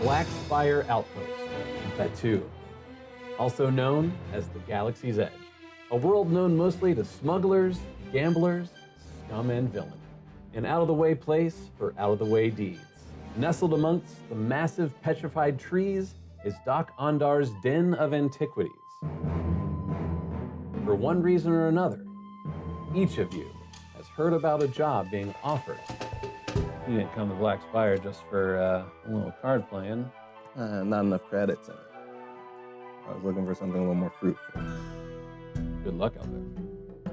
Black Spire Outpost, Batu, also known as the Galaxy's Edge, a world known mostly to smugglers, gamblers, scum, and villain. An out-of-the-way place for out-of-the-way deeds. Nestled amongst the massive petrified trees is Doc Ondar's den of antiquities. For one reason or another, each of you has heard about a job being offered. You didn't come to Black Spire just for a little card playing. Not enough credits in it. I was looking for something a little more fruitful. Good luck out there.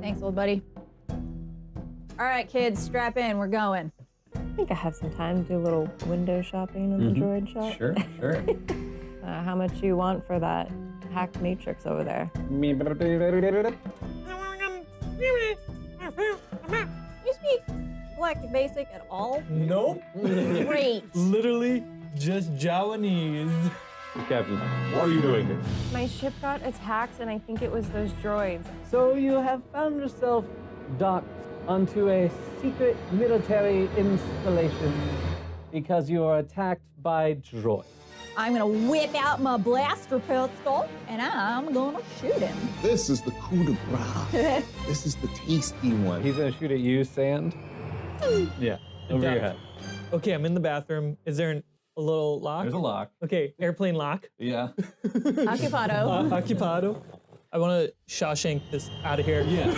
Thanks, old buddy. All right, kids, strap in. We're going. I think I have some time to do a little window shopping in the droid shop. Sure, sure. How much you want for that hacked matrix over there? You speak Galactic Basic at all? Nope. Great. Literally just Javanese. Captain, what are you doing here? My ship got attacked, and I think it was those droids. So you have found yourself docked onto a secret military installation because you are attacked by droids. I'm gonna whip out my blaster pistol and I'm gonna shoot him. This is the coup de grace. This is the tasty one. He's gonna shoot at you, Sand. Yeah, over your head. Okay, I'm in the bathroom. Is there a little lock? There's a lock. Okay, airplane lock. Yeah. Occupado. Occupado. I want to Shawshank this out of here. Yeah.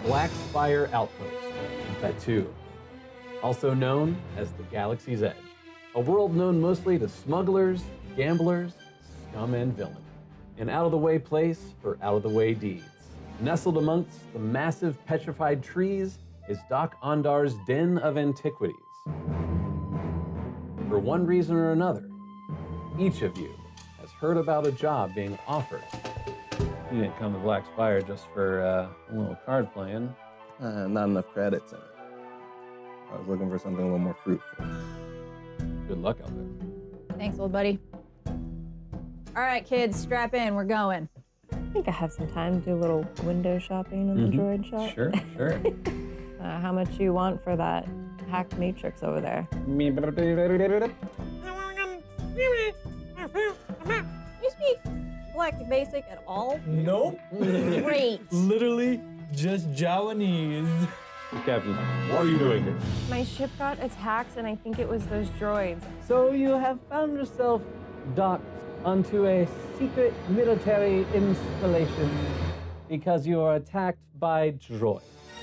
Black Spire Outpost, Batu, also known as the Galaxy's Edge, a world known mostly to smugglers, gamblers, scum, and villain. An out-of-the-way place for out-of-the-way deeds. Nestled amongst the massive petrified trees is Doc Ondar's den of antiquities. For one reason or another, each of you has heard about a job being offered. You didn't come to Black Spire just for a little card playing. Not enough credits in it. I was looking for something a little more fruitful. Good luck out there. Thanks, old buddy. All right, kids, strap in. We're going. I think I have some time to do a little window shopping in the droid shop. Sure, sure. How much you want for that hacked matrix over there? You speak Galactic Basic at all? Nope. Great. Literally just Javanese. Captain, what are you doing here? My ship got attacked, and I think it was those droids. So you have found yourself docked onto a secret military installation because you are attacked by droids.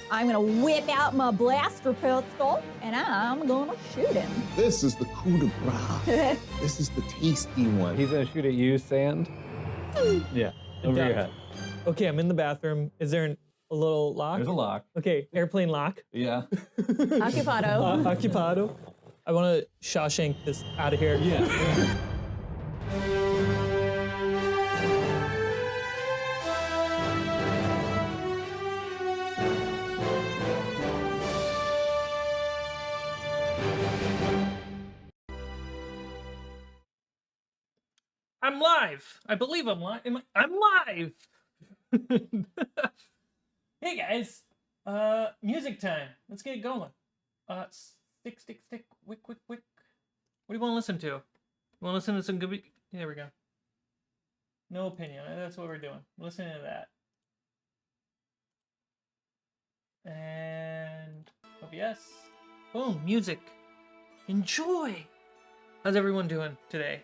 I'm gonna whip out my blaster pistol and I'm gonna shoot him. This is the coup de grace. This is the tasty one. He's gonna shoot at you, Sand. Yeah, over your head. Okay, I'm in the bathroom. Is there a little lock? There's a lock. Okay, airplane lock. Yeah. Occupado. Occupado. I want to Shawshank this out of here. Yeah. I'm live. I believe I'm live. I'm live. Hey guys, music time. Let's get it going. Stick. Wick. What do you want to listen to? You want to listen to some good? There we go. No opinion. That's what we're doing. Listening to that. And OBS. Boom. Music. Enjoy. How's everyone doing today?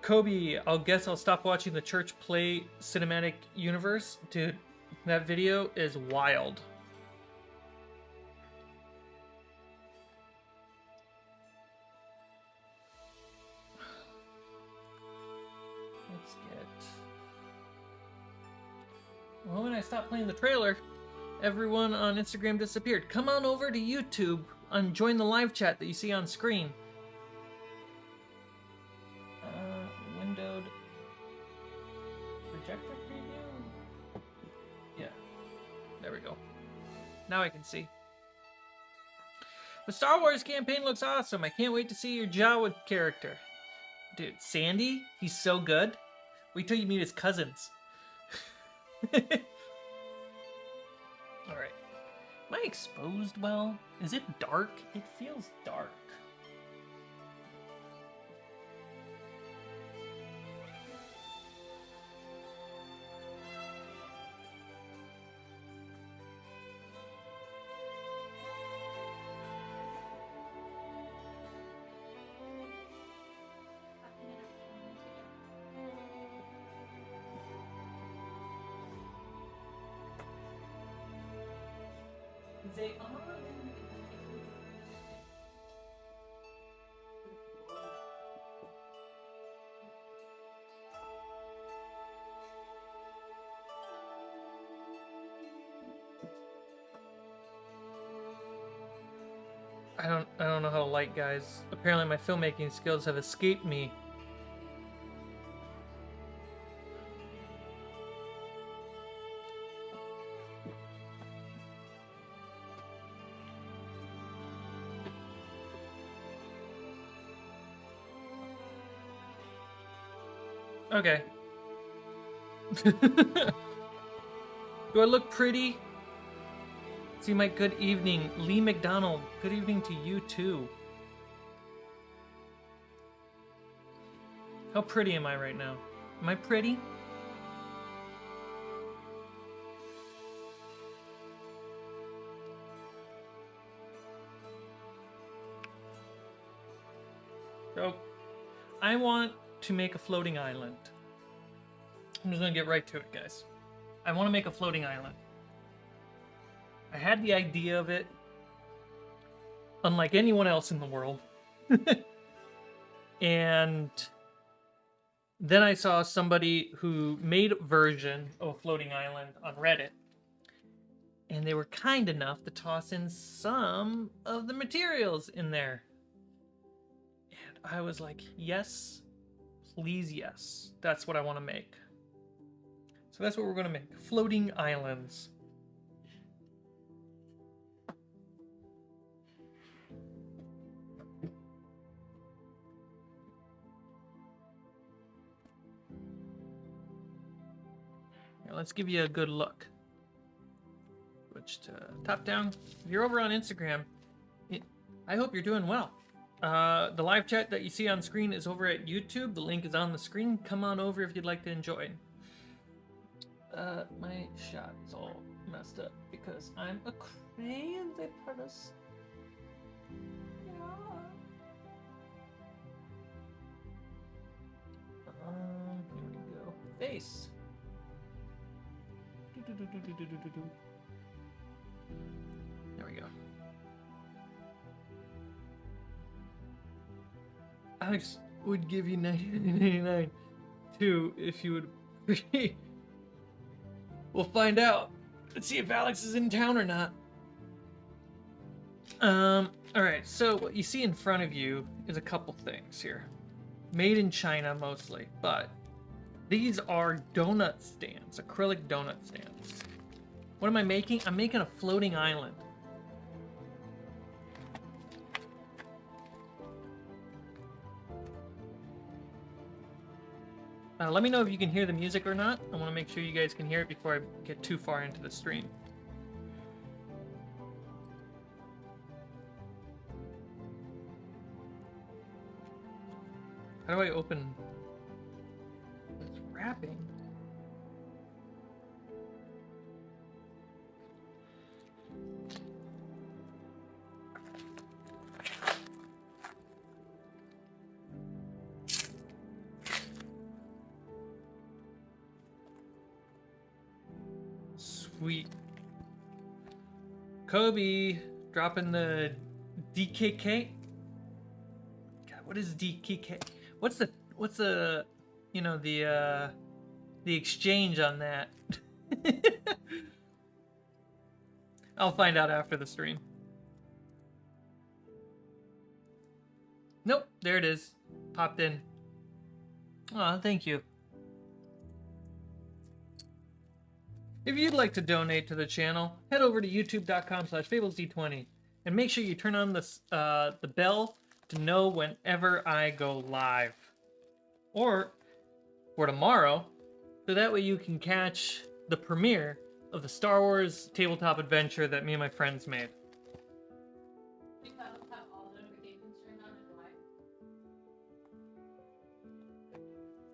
Kobe, I'll stop watching the Church Play Cinematic Universe. Dude, that video is wild. Let's get... Well, when I stopped playing the trailer, everyone on Instagram disappeared. Come on over to YouTube and join the live chat that you see on screen. Windowed projector preview? Yeah. There we go. Now I can see. The Star Wars campaign looks awesome. I can't wait to see your Jawa character. Dude, Sandy, he's so good. Wait till you meet his cousins. Alright. Am I exposed well? Is it dark? It feels dark. They are. I don't know how to light, guys. Apparently my filmmaking skills have escaped me. Okay. Do I look pretty? Cmike, good evening. Lee McDonald, good evening to you too. How pretty am I right now? Am I pretty? So, I want to make a floating island. I'm just gonna get right to it, guys. I want to make a floating island. I had the idea of it, unlike anyone else in the world. And then I saw somebody who made a version of a floating island on Reddit. And they were kind enough to toss in some of the materials in there. And I was like, yes, please, yes. That's what I want to make. So that's what we're going to make. Floating islands. Now let's give you a good look. Switch to top down. If you're over on Instagram, I hope you're doing well. The live chat that you see on screen is over at YouTube. The link is on the screen. Come on over if you'd like to enjoy. My shot is all messed up because I'm a crazy person. Here we go. Face. There we go. Alex would give you $99.99 too if you would appreciate. We'll find out. Let's see if Alex is in town or not. Alright, so what you see in front of you is a couple things here. Made in China mostly, but these are donut stands, acrylic donut stands. What am I making? I'm making a floating island. Let me know if you can hear the music or not. I want to make sure you guys can hear it before I get too far into the stream. How do I open? It's wrapping. Sweet. Kobe dropping the DKK. God, what is DKK? What's the you know, the exchange on that? I'll find out after the stream. Nope, there it is. Popped in. Aw, thank you. If you'd like to donate to the channel, head over to youtube.com/fablesd20 and And make sure you turn on the bell to know whenever I go live. Or for tomorrow, so that way you can catch the premiere of the Star Wars tabletop adventure that me and my friends made.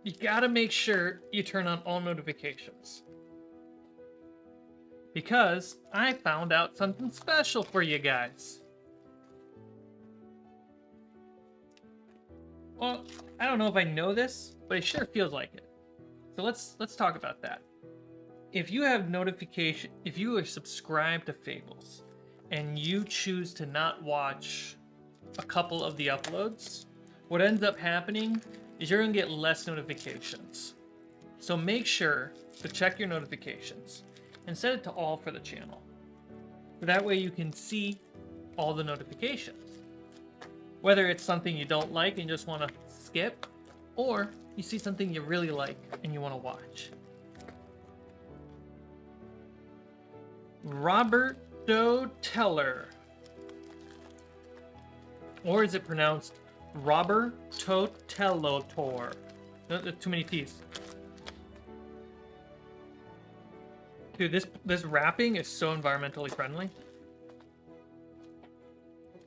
You gotta make sure you turn on all notifications. Because I found out something special for you guys. Well, I don't know if I know this, but it sure feels like it. So let's talk about that. If you have notification, if you are subscribed to Fables, and you choose to not watch a couple of the uploads, what ends up happening is you're gonna get less notifications. So make sure to check your notifications and set it to all for the channel. That way you can see all the notifications. Whether it's something you don't like and just want to skip, or you see something you really like and you want to watch. Roberto Teller. Or is it pronounced Roberto Tellotor? No, there's too many T's. Dude, this wrapping is so environmentally friendly.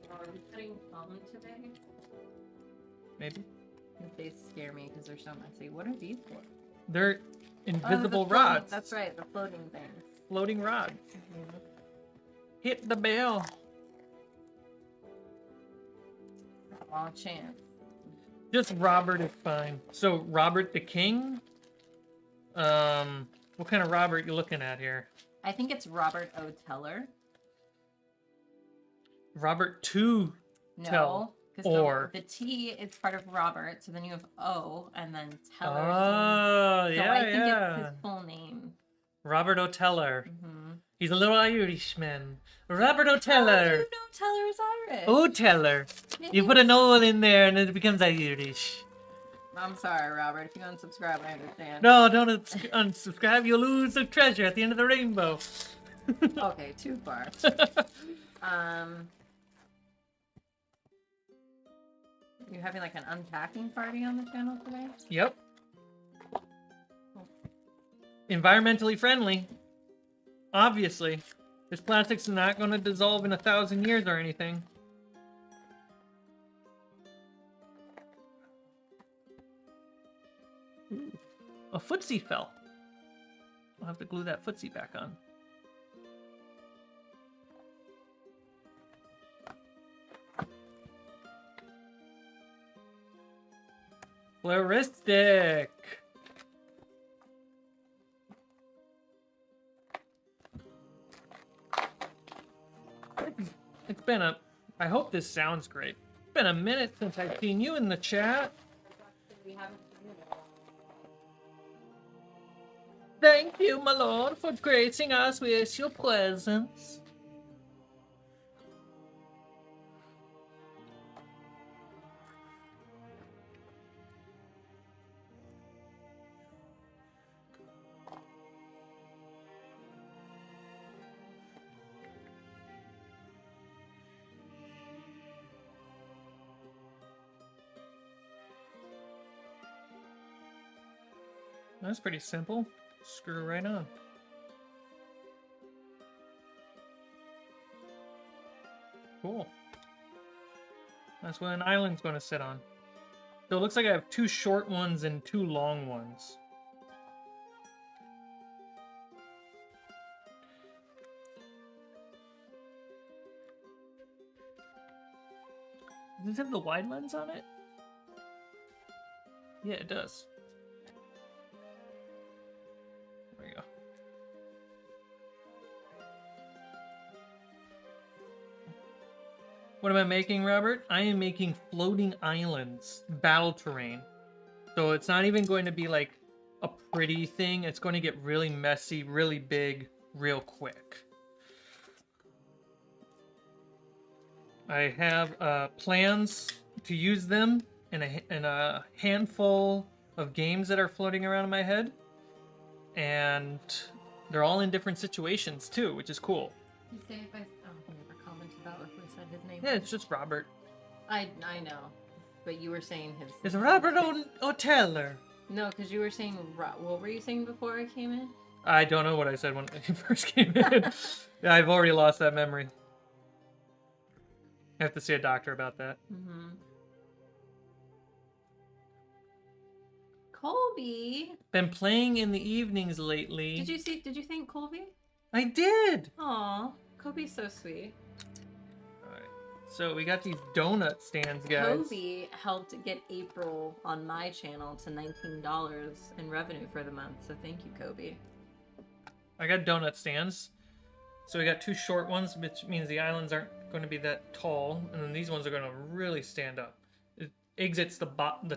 Are we putting foam today? Maybe. They scare me because they're so messy. What are these for? They're Oh, invisible the floating- rods. That's right, the floating things. Floating rods. Hit the bell. All chance. Just Robert is fine. So Robert the King? What kind of Robert you looking at here? I think it's Robert O. Teller. Robert to Tell. No, because Or the T is part of Robert, so then you have O and then Teller. Oh, so yeah, I think yeah. it's his full name. Robert O'Teller. Mm-hmm. He's a little Irishman. Robert How do O'Teller. you know Teller's Irish? O'Teller. It You put a means- no in there and it becomes Irish. I'm sorry, Robert. If you unsubscribe, I understand. No, don't unsubscribe. You'll lose the treasure at the end of the rainbow. Okay, too far. You're having like an unpacking party on the channel today? Yep. Environmentally friendly. Obviously. This plastic's not going to dissolve in 1,000 years or anything. Ooh, a footsie fell. I'll have to glue that footsie back on. Floristic. It's been a... I hope this sounds great. It's been a minute since I've seen you in the chat. Thank you, my lord, for gracing us with your presence. That's pretty simple. Screw right on. Cool. That's what an island's going to sit on. So it looks like I have 2 short ones and 2 long ones. Does this have the wide lens on it? Yeah, it does. There we go. What am I making, Robert? I am making floating islands, battle terrain. So it's not even going to be like a pretty thing. It's going to get really messy, really big, real quick. I have plans to use them in a handful of games that are floating around in my head. And they're all in different situations too, which is cool. You say if I... Oh, I never commented about if we said his name? Yeah, it's just Robert. I know, but you were saying his. It's Robert O'Teller. No, because you were saying. What were you saying before I came in? I don't know what I said when I first came in. Yeah, I've already lost that memory. I have to see a doctor about that. Mm-hmm. Colby. Been playing in the evenings lately. Did you thank Colby? I did. Aw, Colby's so sweet. All right. So we got these donut stands, guys. Colby helped get April on my channel to $19 in revenue for the month. So thank you, Colby. I got donut stands. So we got two short ones, which means the islands aren't going to be that tall, and then these ones are going to really stand up. It exits the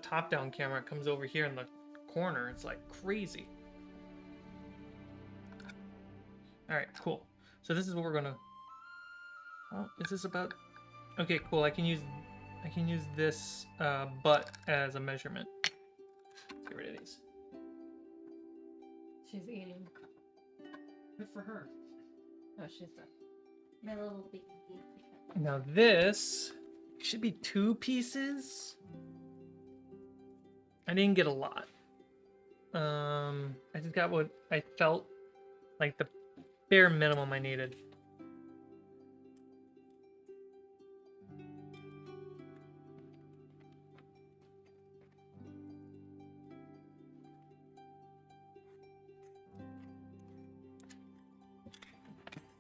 top-down camera. It comes over here in the corner. It's like crazy. All right, cool. So this is what we're gonna. Oh, is this about? Okay, cool. I can use this butt as a measurement. Let's get rid of these. She's eating. Good for her. Oh, she's done. My little baby. Now this should be 2 pieces. I didn't get a lot. I just got what I felt like the bare minimum I needed.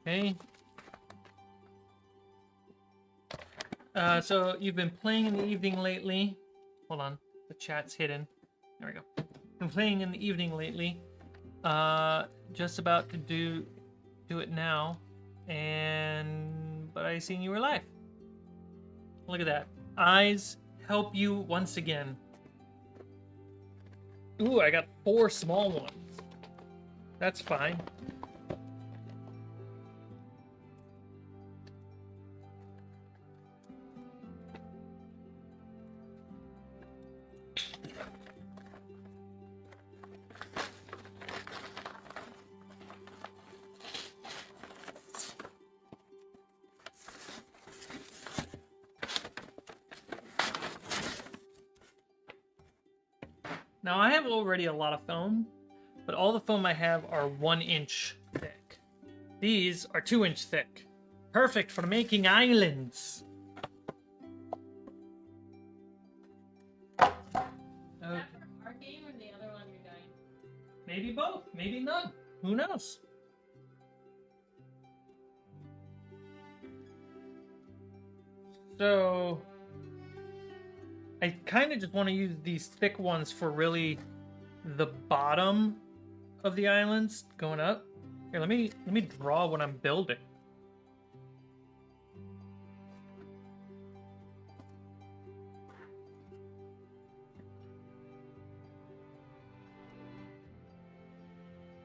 Okay. So you've been playing in the evening lately. Hold on, the chat's hidden. There we go. Been playing in the evening lately. Just about to do it now, but I seen you were live. Look at that. Eyes help you once again. Ooh, I got 4 small ones. That's fine. Now I have already a lot of foam, but all the foam I have are 1 inch thick. These are 2 inch thick. Perfect for making islands. Okay. Our game or the other one you're doing? Maybe both, maybe none. Who knows? So I kind of just want to use these thick ones for really the bottom of the islands going up. Here, let me draw what I'm building.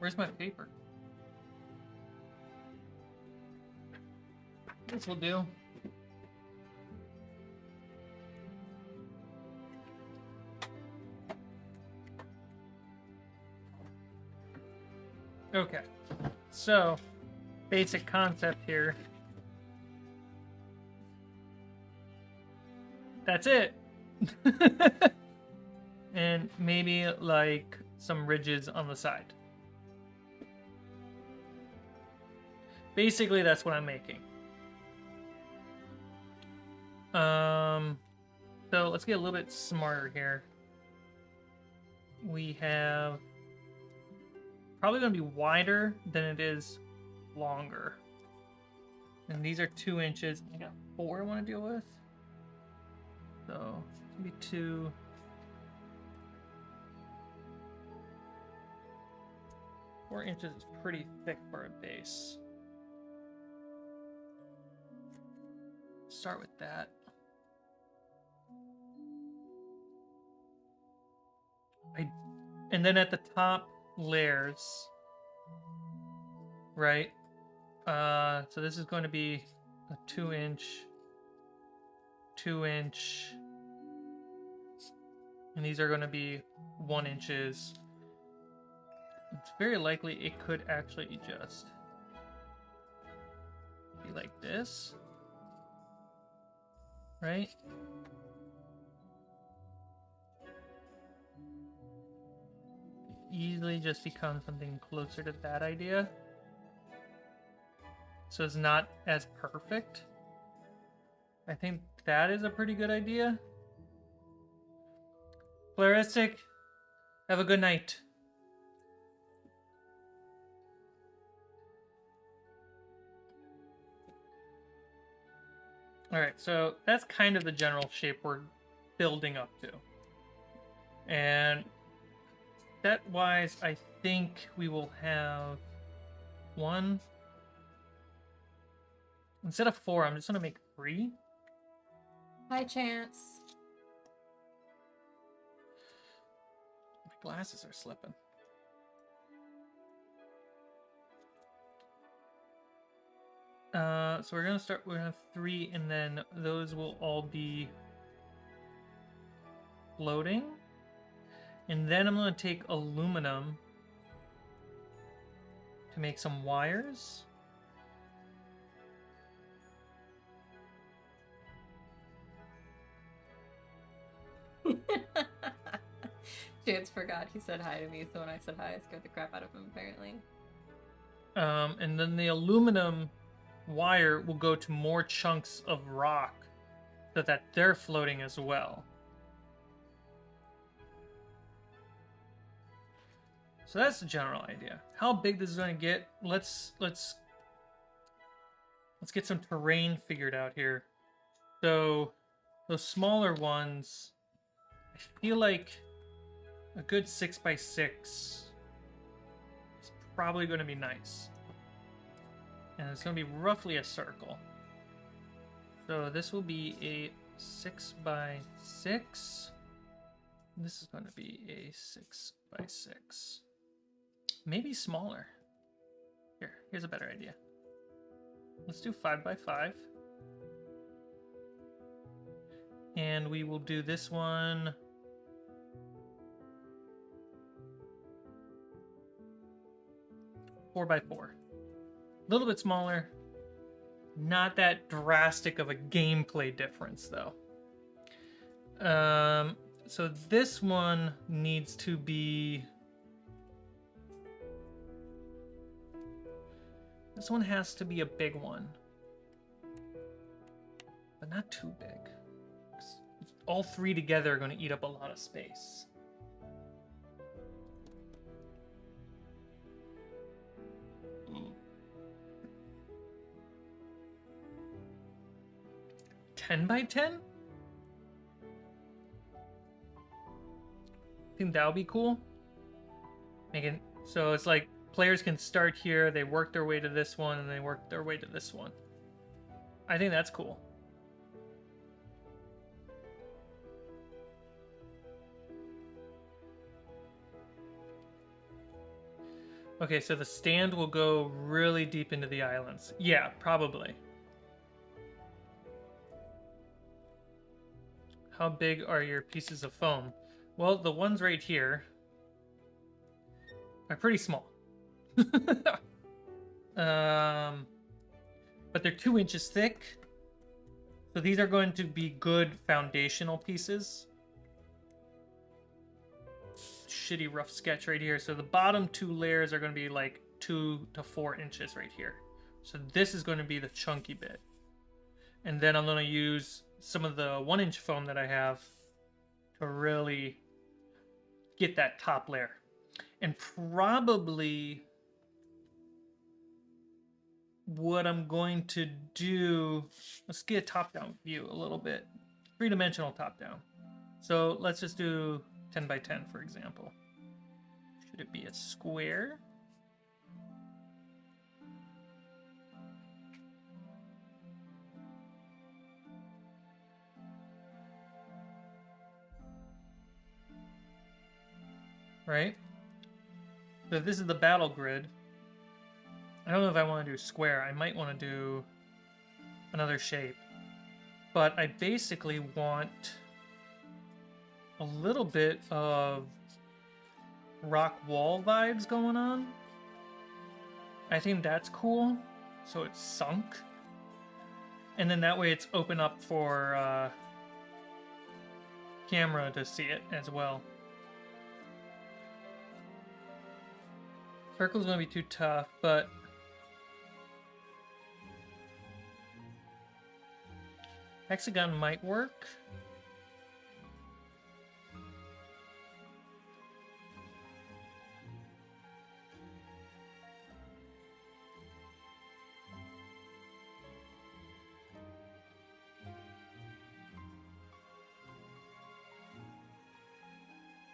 Where's my paper? This will do. Okay, so basic concept here. That's it. And maybe like some ridges on the side. Basically, that's what I'm making. So let's get a little bit smarter here. We have probably going to be wider than it is longer. And these are 2 inches. I got 4 I want to deal with. So it's going to be 2. Four inches is pretty thick for a base. Start with that. And then at the top layers, right? So this is going to be a 2 inch, 2 inch, and these are going to be 1 inches. It's very likely it could actually just be like this. right? Easily just become something closer to that idea. So it's not as perfect. I think that is a pretty good idea. Claristic, have a good night. Alright, so that's kind of the general shape we're building up to. And set-wise, I think we will have one. Instead of 4, I'm just going to make 3. Hi, Chance. My glasses are slipping. So we're gonna start. We're gonna have 3, and then those will all be floating. And then I'm gonna take aluminum to make some wires. Chance forgot he said hi to me, so when I said hi, I scared the crap out of him, apparently. And then the aluminum wire will go to more chunks of rock so that they're floating as well. So that's the general idea. How big this is going to get? Let's get some terrain figured out here. So those smaller ones, I feel like a good 6x6 is probably going to be nice. And it's going to be roughly a circle. So this will be a 6x6. This is going to be a 6x6. Maybe smaller. Here's a better idea. Let's do 5x5. And we will do this one 4x4. A little bit smaller. Not that drastic of a gameplay difference, though. So this one needs to be... This one has to be a big one. But not too big. All 3 together are going to eat up a lot of space. Ooh. 10x10? I think that would be cool. So it's like players can start here, they work their way to this one, and they work their way to this one. I think that's cool. Okay, so the stand will go really deep into the islands. Yeah, probably. How big are your pieces of foam? Well, the ones right here are pretty small. But they're 2 inches thick. So these are going to be good foundational pieces. Shitty rough sketch right here. So the bottom 2 layers are going to be like 2 to 4 inches right here. So this is going to be the chunky bit. And then I'm going to use some of the 1-inch foam that I have to really get that top layer. And probably what I'm going to do, let's get a top-down view a little bit. 3-dimensional top-down. So let's just do 10x10, for example. Should it be a square? Right? So this is the battle grid. I don't know if I want to do square. I might want to do another shape. But I basically want a little bit of rock wall vibes going on. I think that's cool. So it's sunk. And then that way it's open up for camera to see it as well. Circle's gonna be too tough, but hexagon might work.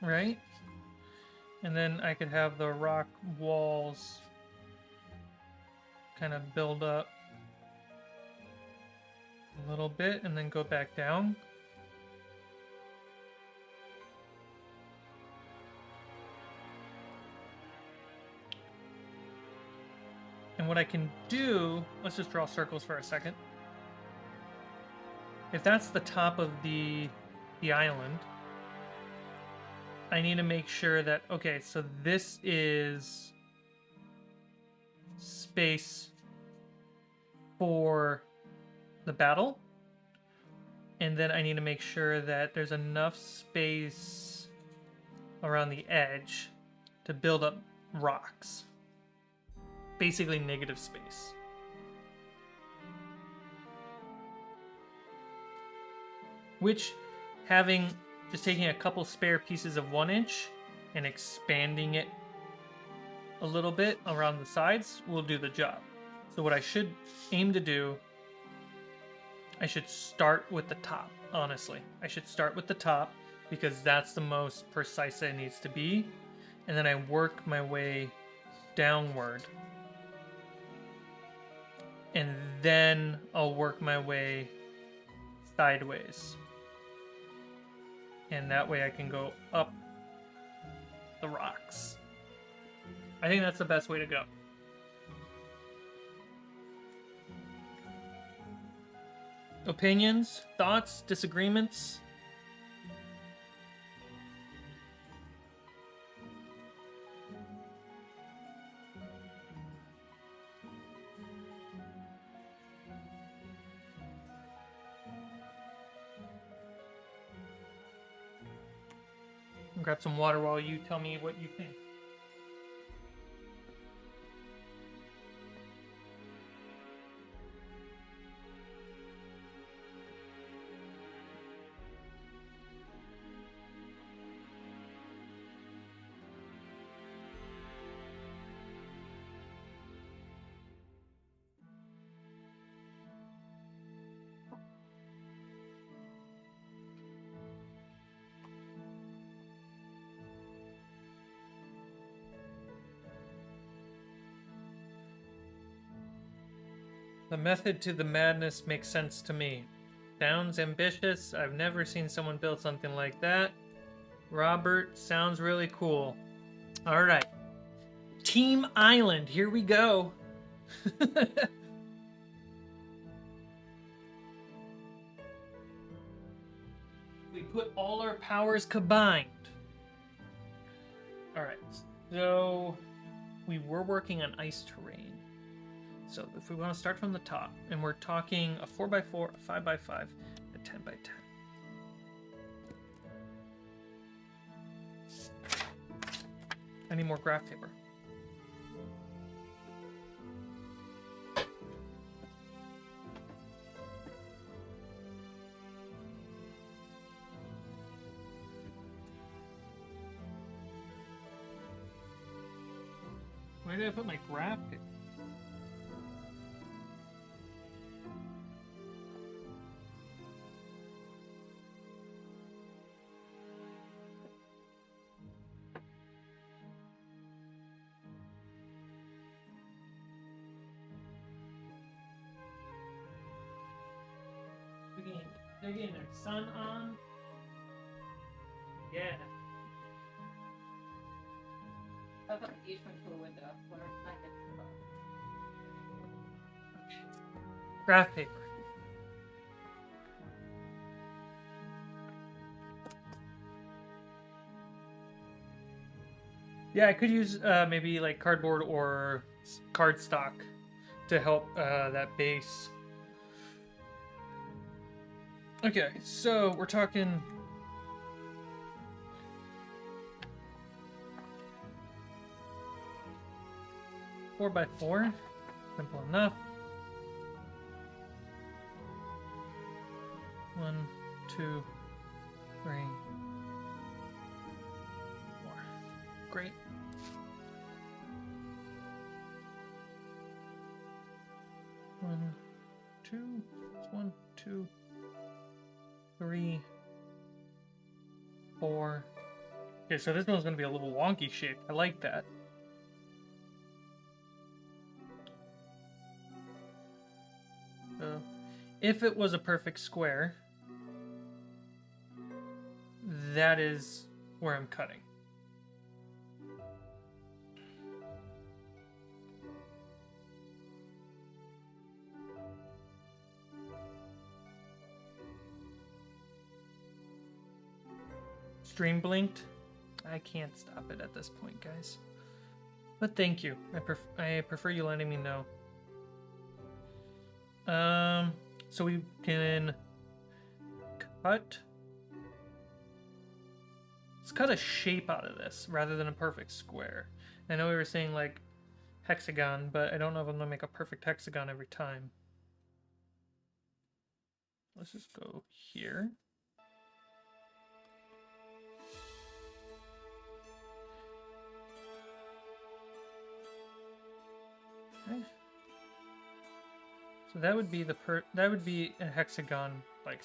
Right? And then I could have the rock walls kind of build up a little bit and then go back down. And what I can do, let's just draw circles for a second. If that's the top of the island, I need to make sure that, okay, so this is space for the battle. And then I need to make sure that there's enough space around the edge to build up rocks. Basically negative space. Which, just taking a couple spare pieces of 1 inch and expanding it a little bit around the sides will do the job. So what I should aim to do, I should start with the top, honestly. I should start with the top because that's the most precise it needs to be. And then I work my way downward. And then I'll work my way sideways. And that way I can go up the rocks. I think that's the best way to go. Opinions, thoughts, disagreements? Grab some water while you tell me what you think. The method to the madness makes sense to me. Sounds ambitious. I've never seen someone build something like that. Robert, sounds really cool. All right. Team Island, here we go. We put all our powers combined. All right. So we were working on ice terrain. So if we want to start from the top, and we're talking a 4x4, a 5x5, a 10x10. I need more graph paper. Where did I put my graph paper? They're getting their sun on. Yeah. I thought each went to a window. What are Graph paper. Yeah, I could use maybe like cardboard or cardstock to help that base Okay, so we're talking. Four by four, simple enough. 1, 2, 3, 4. Great. One, two, 1, 2, 3, 4. Okay, so this one's gonna be a little wonky shaped. I like that. So, if it was a perfect square, that is where I'm cutting. Stream blinked. I can't stop it at this point, guys. But thank you. I prefer you letting me know. So we can cut. Let's cut a shape out of this rather than a perfect square. I know we were saying like hexagon, but I don't know if I'm gonna make a perfect hexagon every time. Let's just go here. Okay. So that would be a hexagon like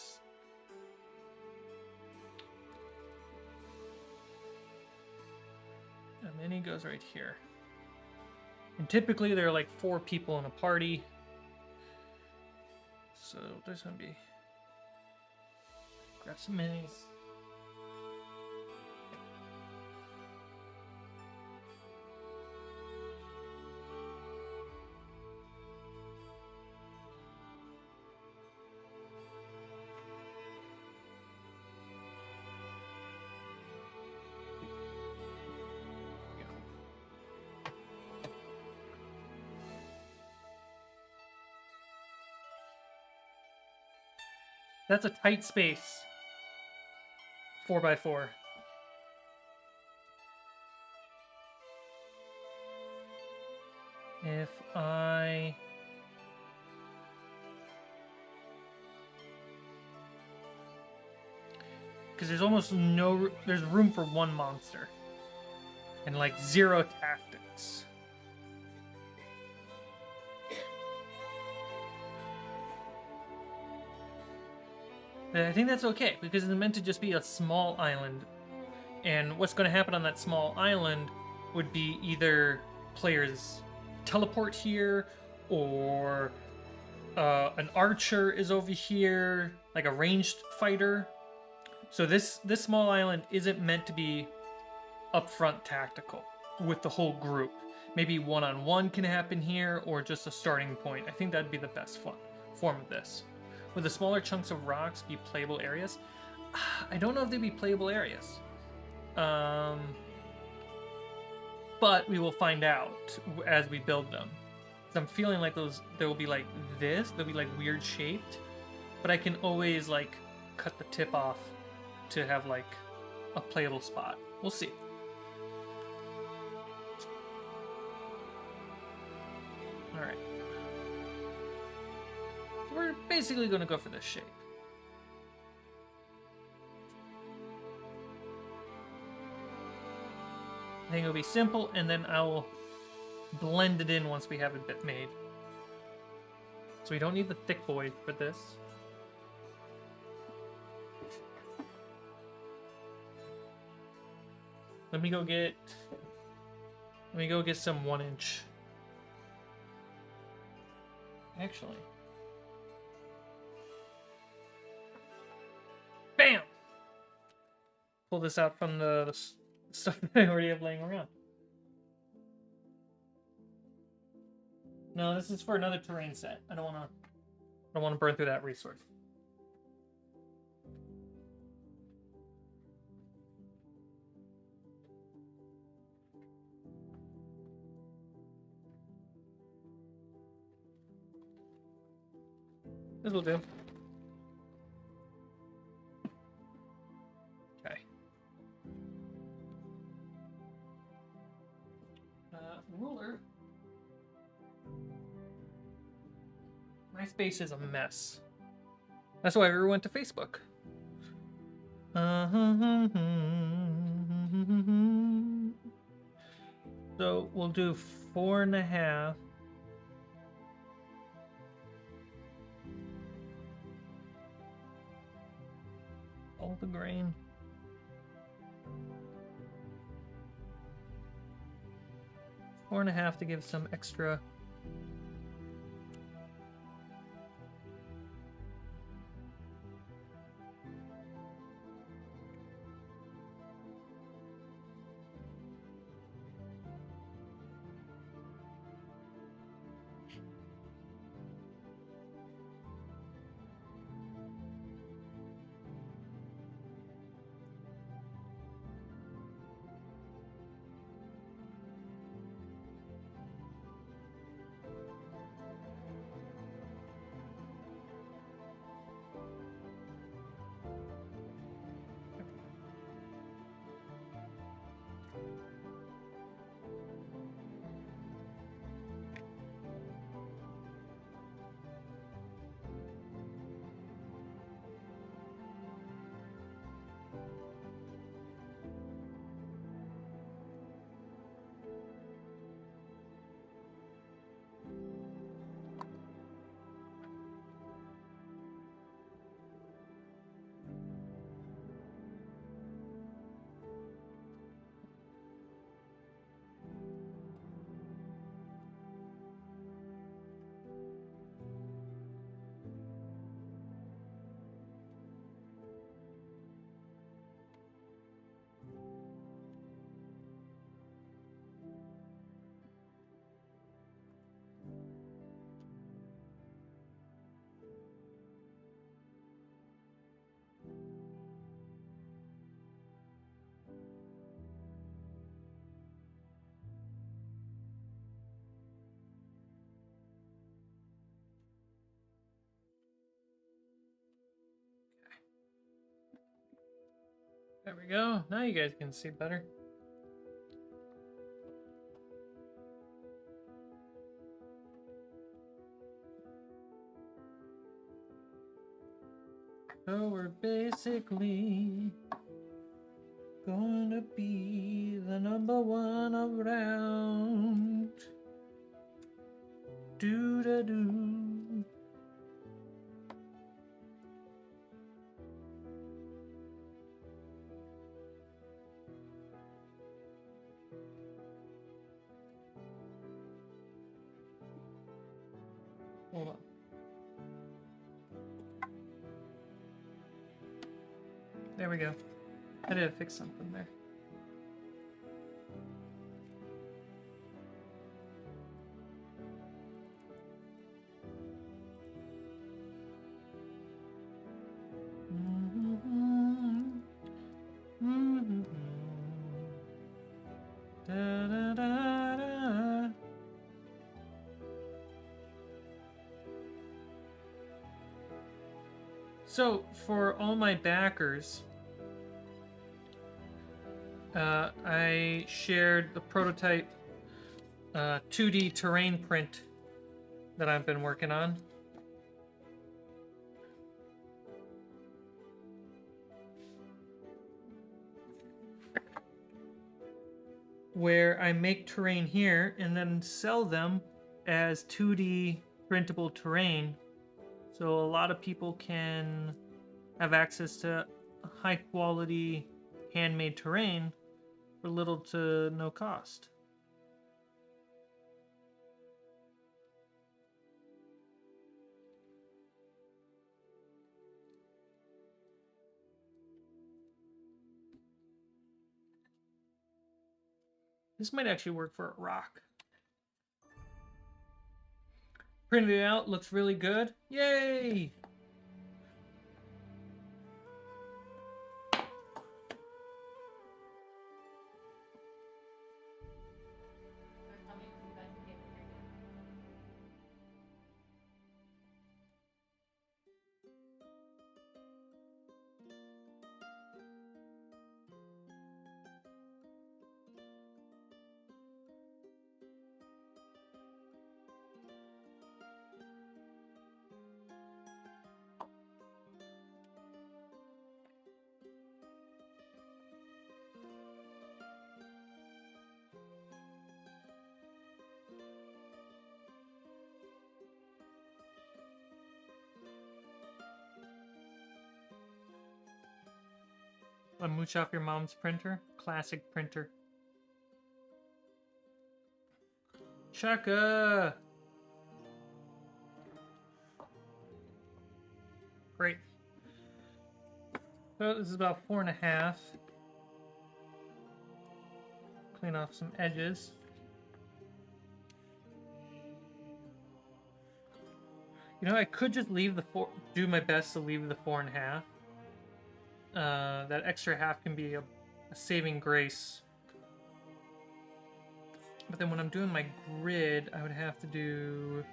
and then he goes right here. And typically there are like 4 people in a party. So there's gonna be grab some minis. That's a tight space. 4 by 4. If I... Because there's almost no... There's room for 1 monster. And like 0 tactics. But I think that's okay, because it's meant to just be a small island. And what's going to happen on that small island would be either players teleport here, or an archer is over here, like a ranged fighter. So this small island isn't meant to be upfront tactical with the whole group. Maybe one-on-one can happen here, or just a starting point. I think that'd be the best form of this. Would the smaller chunks of rocks be playable areas? I don't know if they'd be playable areas. But we will find out as we build them. So I'm feeling like they will be like this. They'll be like weird shaped. But I can always like cut the tip off to have like a playable spot. We'll see. All right. We're basically going to go for this shape. I think it'll be simple, and then I'll blend it in once we have a bit made. So we don't need the thick boy for this. Let me go get some 1-inch. Actually. Bam! Pull this out from the stuff that I already have laying around. No, this is for another terrain set. I don't wanna burn through that resource. This will do. MySpace is a mess. That's why we went to Facebook. So we'll do 4.5. All the grain. 4.5 to give some extra. There we go. Now you guys can see better. So we're basically going to be the #1 around. Do-da-do. Hold on. There we go. I did fix something there. Da-da-da-da. So, for all my backers, I shared the prototype 2D terrain print that I've been working on. Where I make terrain here and then sell them as 2D printable terrain. So a lot of people can have access to high quality handmade terrain for little to no cost. This might actually work for a rock. Printed it out, looks really good. Yay! A mooch off your mom's printer. Classic printer. Chaka! Great. So this is about 4.5. Clean off some edges. You know, I could just leave the do my best to leave the 4.5. That extra half can be a saving grace. But then when I'm doing my grid, I would have to do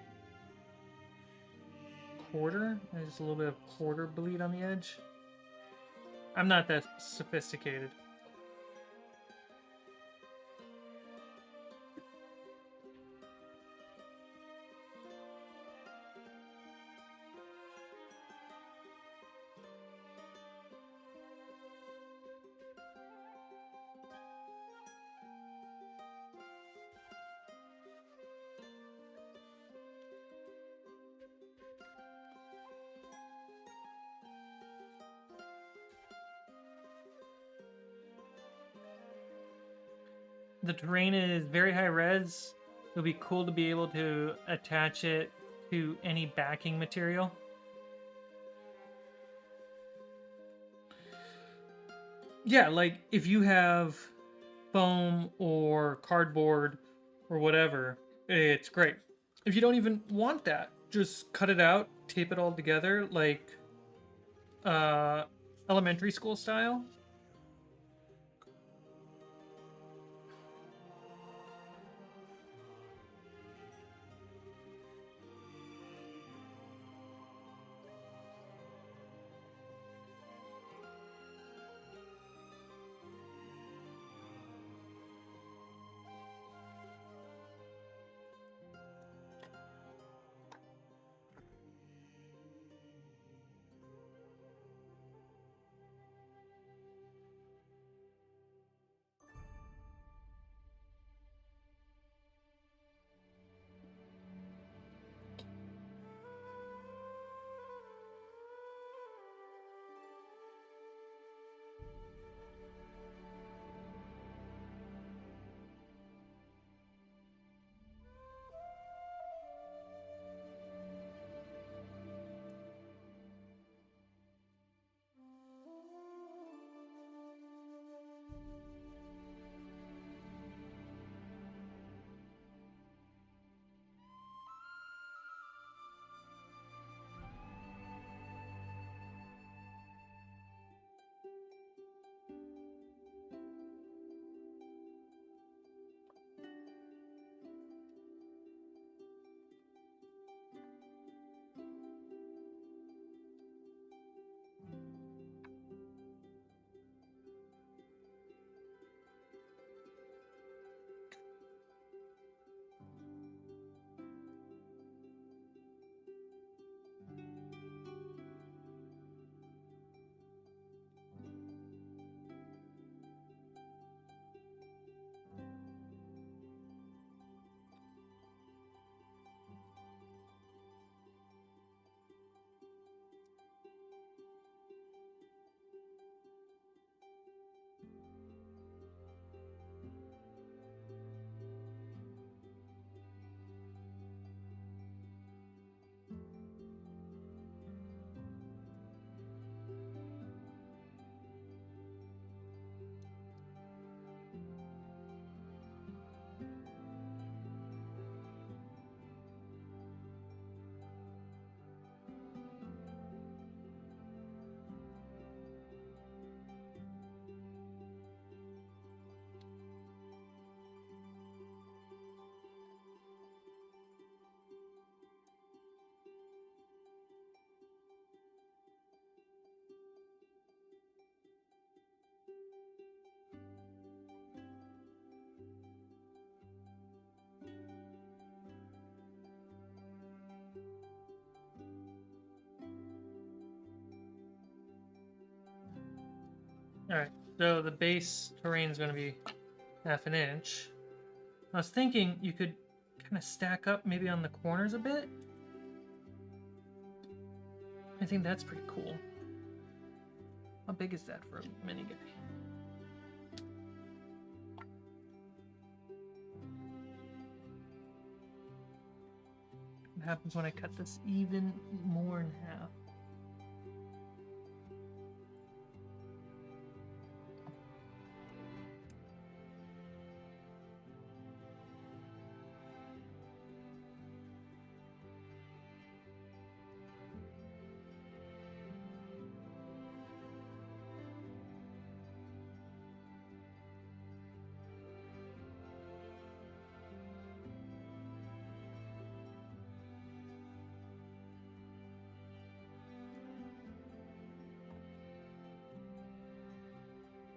quarter. Just a little bit of quarter bleed on the edge. I'm not that sophisticated. The terrain is very high res. It'll be cool to be able to attach it to any backing material. Yeah, like if you have foam or cardboard or whatever, it's great. If you don't even want that, just cut it out, tape it all together like elementary school style. Alright, so the base terrain is going to be 1/2 inch. I was thinking you could kind of stack up maybe on the corners a bit. I think that's pretty cool. How big is that for a mini guy? happens when I cut this even more in half.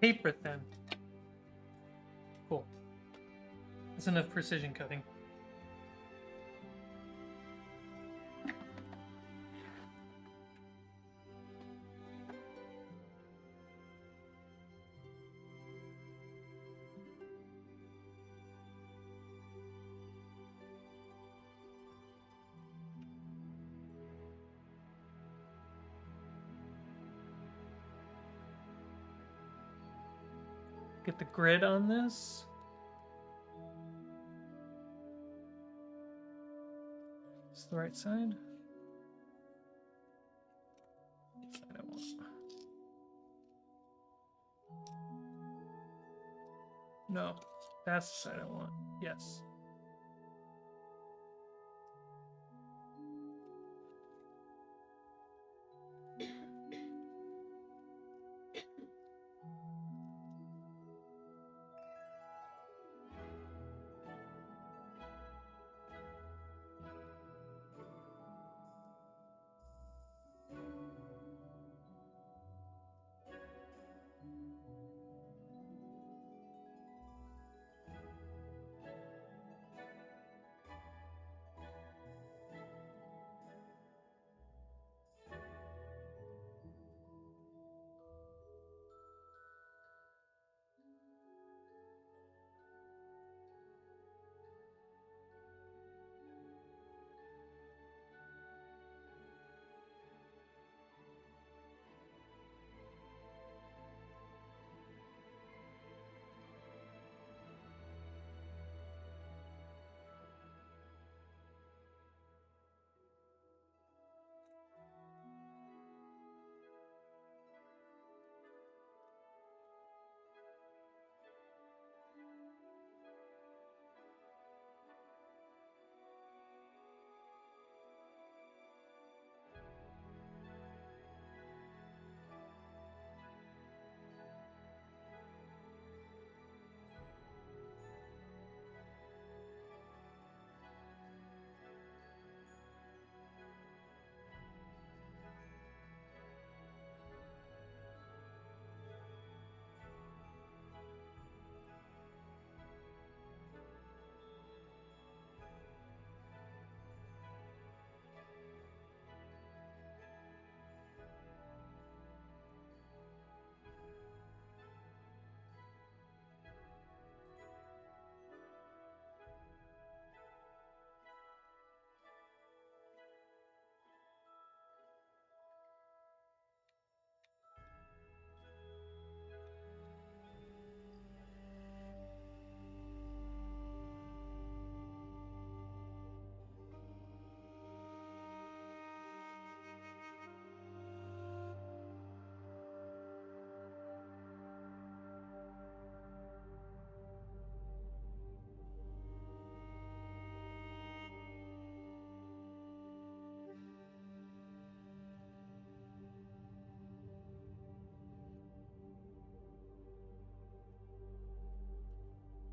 Paper thin. Cool. That's enough precision cutting. Get the grid on this. It's the right side. Side I want. No, that's the side I want. Yes.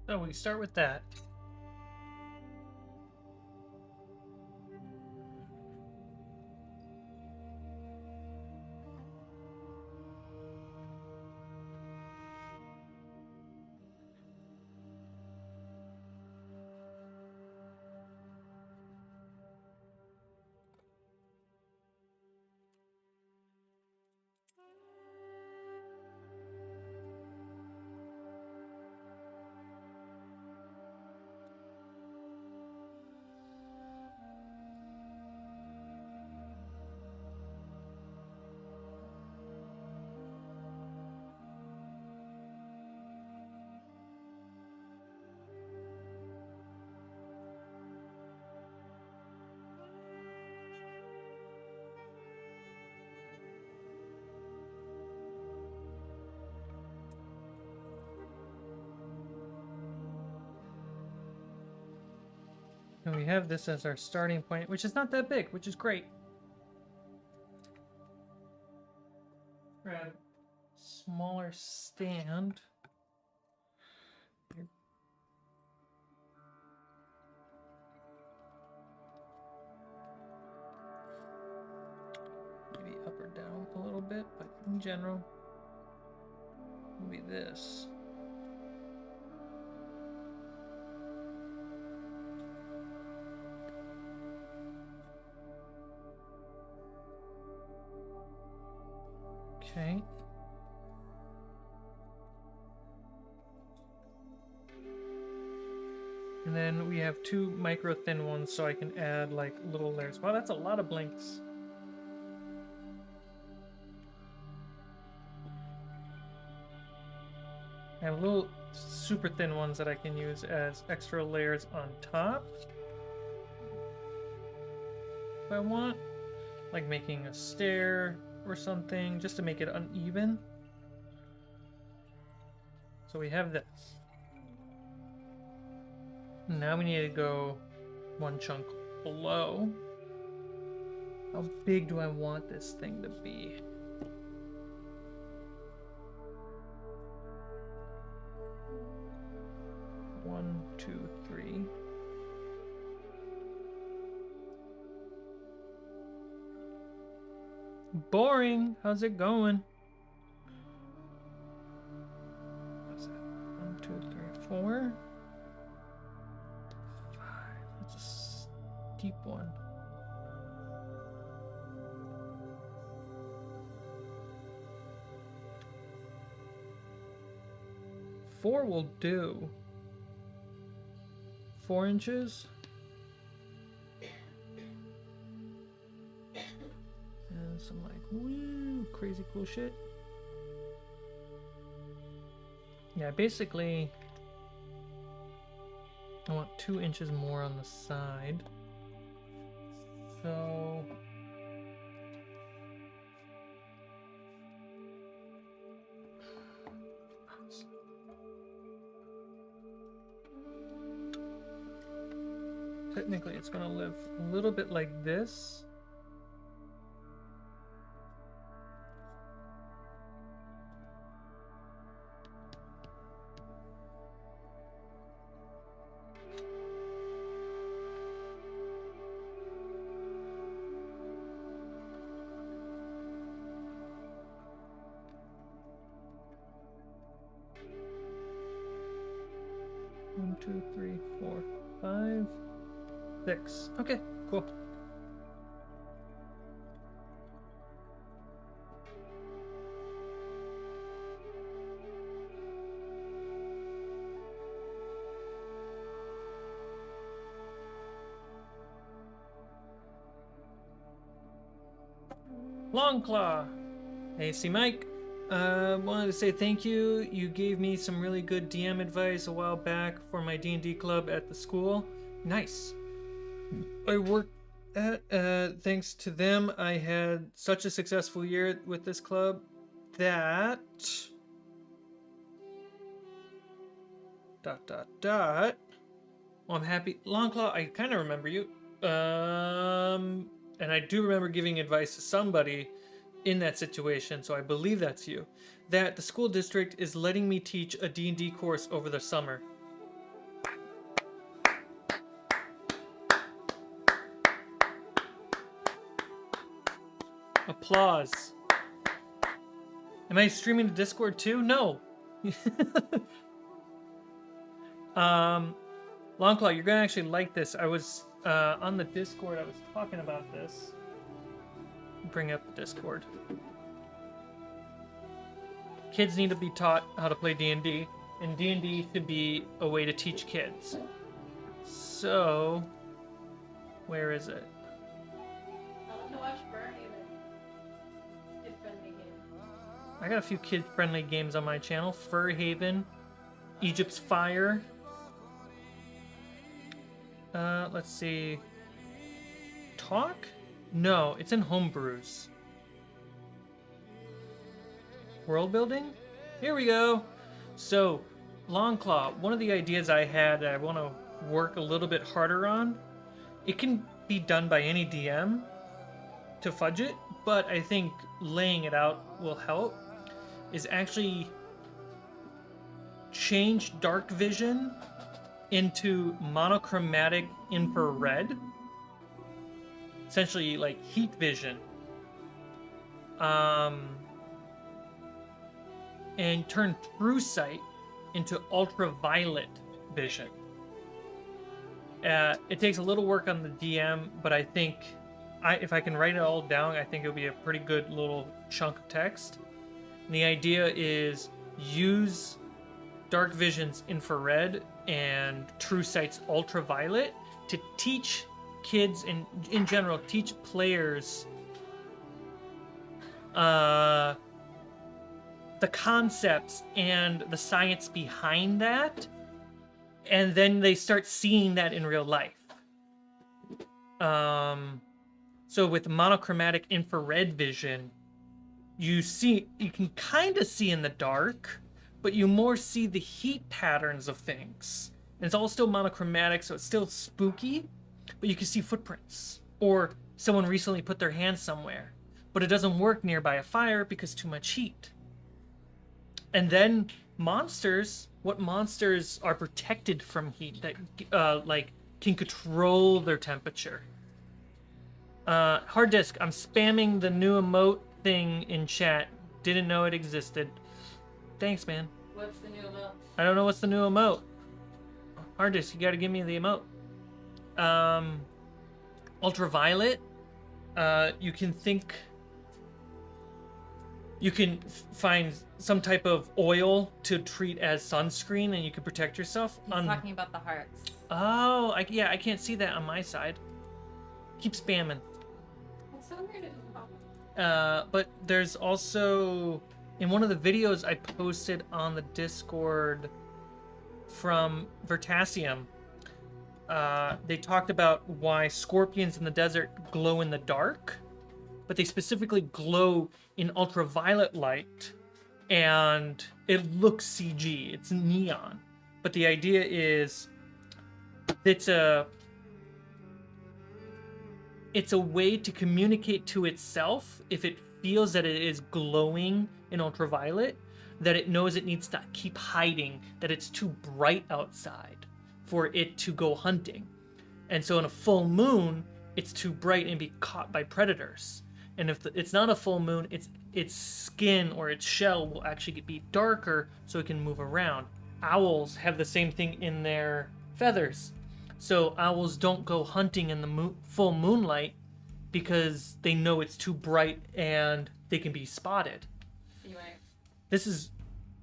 So we start with that. And we have this as our starting point, which is not that big, which is great. Grab smaller stand. Maybe up or down a little bit, but in general, it'll be this. Okay. And then we have two micro thin ones, so I can add like little layers. Wow, that's a lot of blinks. I have little super thin ones that I can use as extra layers on top. If I want, like making a stair or something, just to make it uneven. So we have this. Now we need to go one chunk below. How big do I want this thing to be? One, two, three. Boring. How's it going? What's that? 1, 2, 3, 4. 5. That's a steep one. Four will do. 4 inches. And some like woo, crazy cool shit. Yeah, basically I want 2 inches more on the side. So technically it's gonna live a little bit like this. One, 2, 3, 4, 5, 6. Okay, cool. Longclaw. Hey, Cmike. Wanted to say thank you. You gave me some really good DM advice a while back for my D&D club at the school. Nice. I worked at, thanks to them, I had such a successful year with this club that... ... Well, I'm happy. Longclaw, I kind of remember you. And I do remember giving advice to somebody in that situation, so I believe that's you. That the school district is letting me teach a D&D course over the summer. Applause. Am I streaming to Discord too? No. Longclaw, you're gonna actually like this. I was on the Discord, I was talking about this. Bring up the Discord. Kids need to be taught how to play D&D, and D&D should be a way to teach kids. So, where is it? I got a few kid-friendly games on my channel. Fur Haven, Egypt's Fire. Let's see. Talk? No, it's in Homebrews. World building? Here we go. So, Longclaw, one of the ideas I had that I want to work a little bit harder on it can be done by any DM to fudge it, but I think laying it out will help, is actually change dark vision into monochromatic infrared, essentially like heat vision, and turn true sight into ultraviolet vision. It takes a little work on the DM, but I think if I can write it all down, I think it'll be a pretty good little chunk of text. And the idea is use dark vision's infrared and true sight's ultraviolet to teach kids and in general teach players the concepts and the science behind that, and then they start seeing that in real life. So with monochromatic infrared vision, you can kind of see in the dark, but you more see the heat patterns of things. And it's all still monochromatic, so it's still spooky, but you can see footprints. Or someone recently put their hand somewhere, but it doesn't work nearby a fire because too much heat. And then monsters, what monsters are protected from heat that like can control their temperature. Hard disk, I'm spamming the new emote thing in chat. Didn't know it existed. Thanks, man. What's the new emote? I don't know what's the new emote. Hard disk, you gotta give me the emote. Ultraviolet. You can find some type of oil to treat as sunscreen, and you can protect yourself. He's talking about the hearts. Oh, I can't see that on my side. Keep spamming. It's so weird it doesn't pop. But there's also, in one of the videos I posted on the Discord from Vertasium, they talked about why scorpions in the desert glow in the dark, but they specifically glow in ultraviolet light, and it looks CG. It's neon. But the idea is it's a way to communicate to itself if it feels that it is glowing in ultraviolet, that it knows it needs to keep hiding, that it's too bright outside for it to go hunting. And so in a full moon, it's too bright and be caught by predators. And if it's not a full moon, its skin or its shell will actually be darker so it can move around. Owls have the same thing in their feathers. So owls don't go hunting in the full moonlight because they know it's too bright and they can be spotted. Cmike.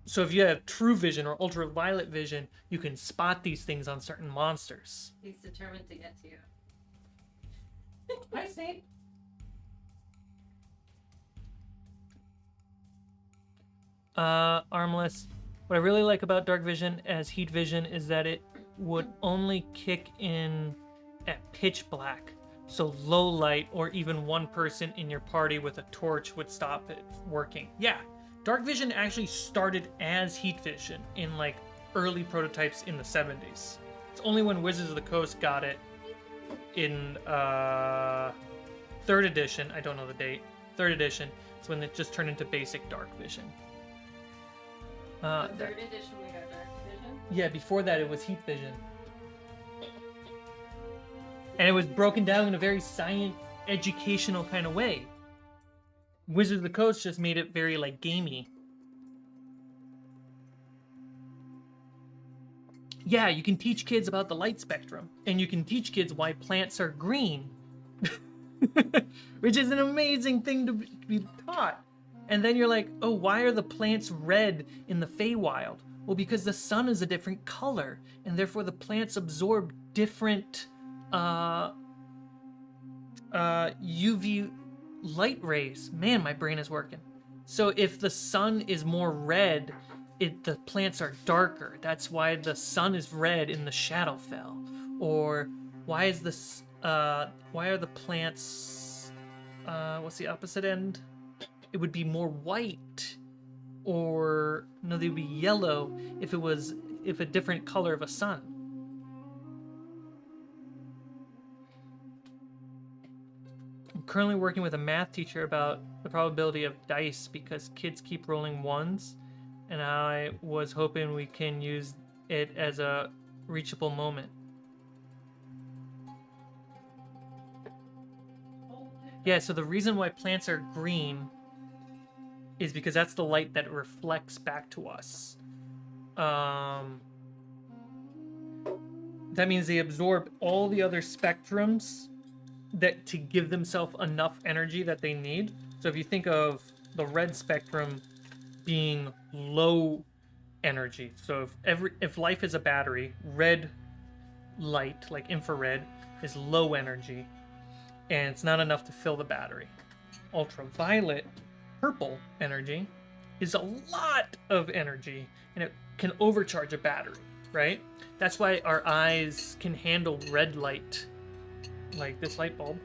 So if you have true vision or ultraviolet vision, you can spot these things on certain monsters. He's determined to get to you. Hi, Snape. Armless. What I really like about dark vision as heat vision is that it would only kick in at pitch black. So low light or even one person in your party with a torch would stop it working. Yeah, dark vision actually started as heat vision in like early prototypes in the 70s. It's only when Wizards of the Coast got it in 3rd edition, I don't know the date, 3rd edition, it's when it just turned into basic dark vision. The 3rd edition we got dark vision? Yeah, before that it was heat vision. And it was broken down in a very science, educational kind of way. Wizards of the Coast just made it very like gamey. Yeah, you can teach kids about the light spectrum, and you can teach kids why plants are green, which is an amazing thing to be taught. And then you're like, oh, why are the plants red in the Feywild? Well, because the sun is a different color, and therefore the plants absorb different UV light rays. Man, my brain is working. So if the sun is more red, the plants are darker. That's why the sun is red in the Shadowfell. Or why are the plants? What's the opposite end? It would be more white, or no, they would be yellow if a different color of a sun. currently working with a math teacher about the probability of dice because kids keep rolling ones, and I was hoping we can use it as a reachable moment. Yeah, so the reason why plants are green is because that's the light that reflects back to us. That means they absorb all the other spectrums that to give themselves enough energy that they need. So if you think of the red spectrum being low energy, so if life is a battery, red light, like infrared, is low energy, and it's not enough to fill the battery. Ultraviolet, purple energy, is a lot of energy, and it can overcharge a battery, right? That's why our eyes can handle red light, like this light bulb.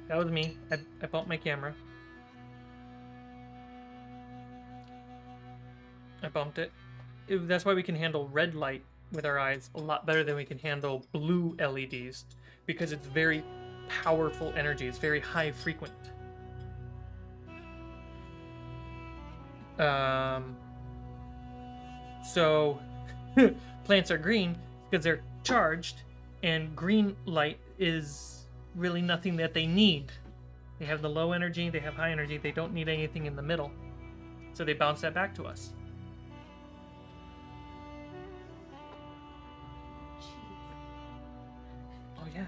That was me. I bumped my camera. I bumped it. That's why we can handle red light with our eyes a lot better than we can handle blue LEDs, because it's very powerful energy. It's very high frequent. So plants are green because they're charged, and green light is really nothing that they need. They have the low energy, they have high energy, they don't need anything in the middle. So they bounce that back to us. Oh yeah.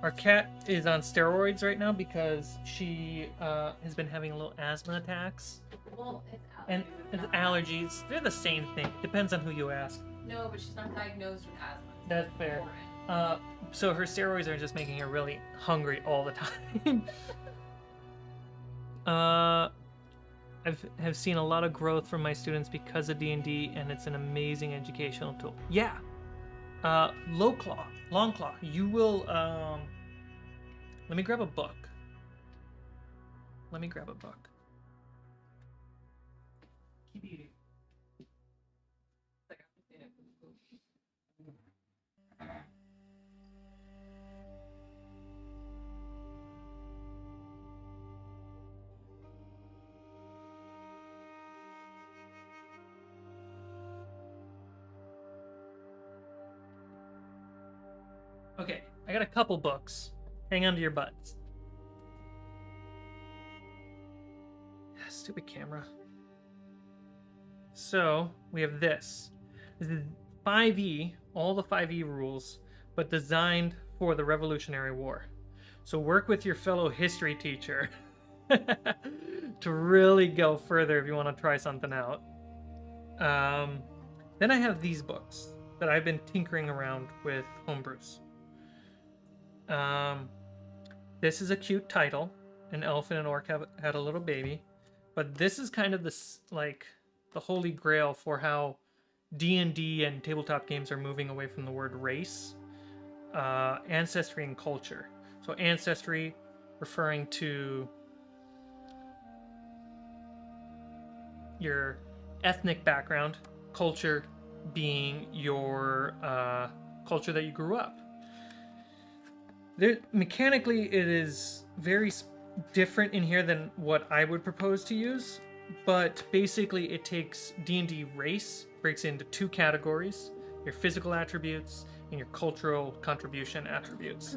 Our cat is on steroids right now because she has been having little asthma attacks. Well, it's And allergies, they're the same thing. Depends on who you ask. No, but she's not diagnosed with asthma. That's fair. So her steroids are just making her really hungry all the time. I've seen a lot of growth from my students because of D&D, and it's an amazing educational tool. Yeah. Long claw. You will. Let me grab a book. Keep eating. Okay, I got a couple books. Hang on to your butts. Stupid camera. So, we have this. This is 5e, all the 5e rules, but designed for the Revolutionary War. So work with your fellow history teacher to really go further if you want to try something out. Then I have these books that I've been tinkering around with homebrews. This is a cute title. An elf and an orc had a little baby. But this is kind of the holy grail for how D&D and tabletop games are moving away from the word race, ancestry, and culture. So ancestry referring to your ethnic background, culture being your culture that you grew up. Mechanically, it is very different in here than what I would propose to use, but basically it takes D&D race, breaks it into two categories: your physical attributes and your cultural contribution attributes.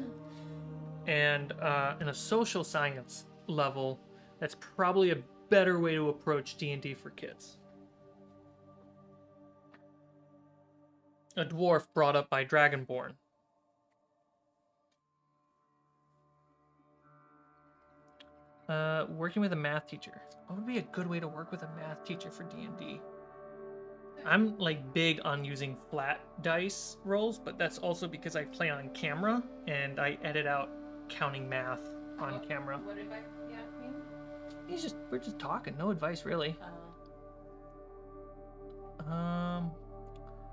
And in a social science level, that's probably a better way to approach D&D for kids. A dwarf brought up by Dragonborn. Working with a math teacher. What would be a good way to work with a math teacher for D&D? I'm big on using flat dice rolls, but that's also because I play on camera and I edit out counting math on camera. What advice do you ask me? We're just talking, no advice really.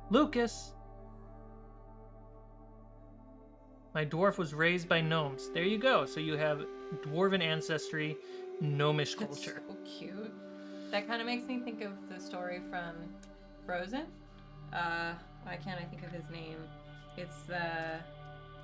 Lucas. My dwarf was raised by gnomes. There you go. So you have dwarven ancestry, gnomish culture. That's so cute. That kind of makes me think of the story from Frozen. Why can't I think of his name? It's the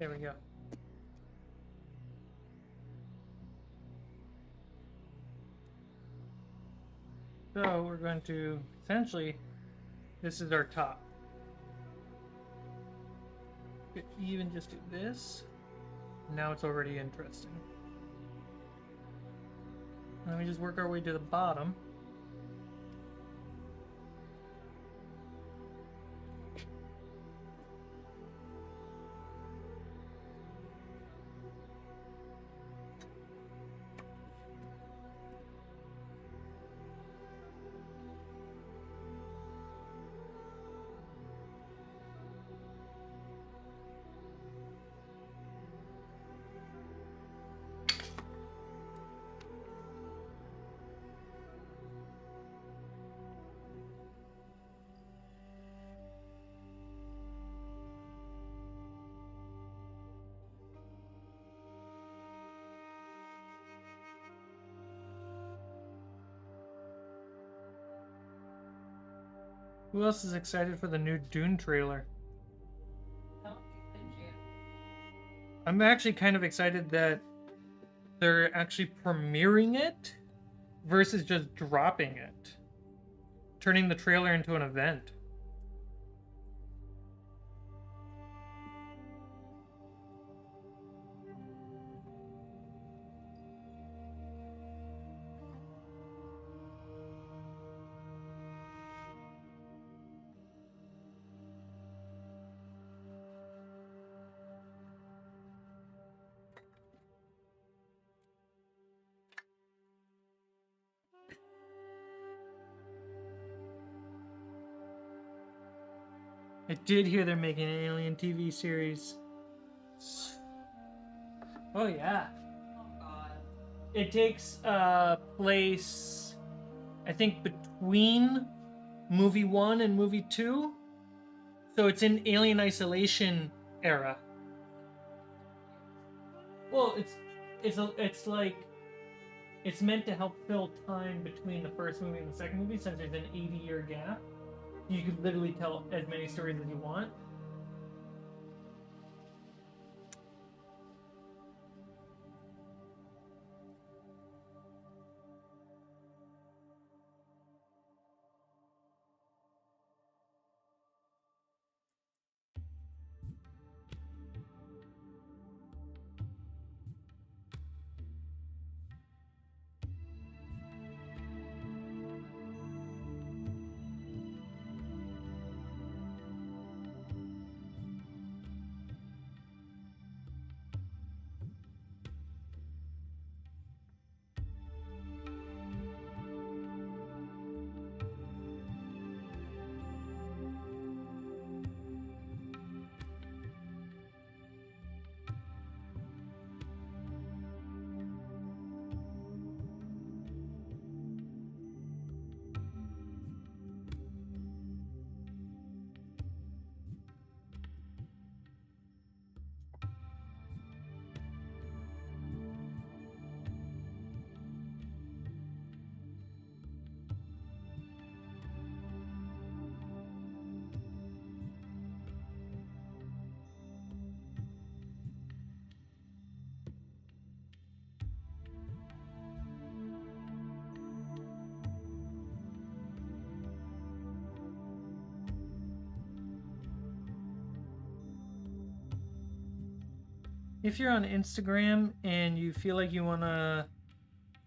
There we go. So we're going to essentially, this is our top. Could even just do this. Now it's already interesting. Let me just work our way to the bottom. Who else is excited for the new Dune trailer? Oh, did you? I'm actually kind of excited that they're actually premiering it versus just dropping it. Turning the trailer into an event. I did hear they're making an Alien TV series. Oh yeah. Oh god. It takes place, I think, between movie 1 and movie 2. So it's in Alien Isolation era. Well, it's like it's meant to help fill time between the first movie and the second movie, since there's an 80-year gap. You could literally tell as many stories as you want. If you're on Instagram and you feel like you want to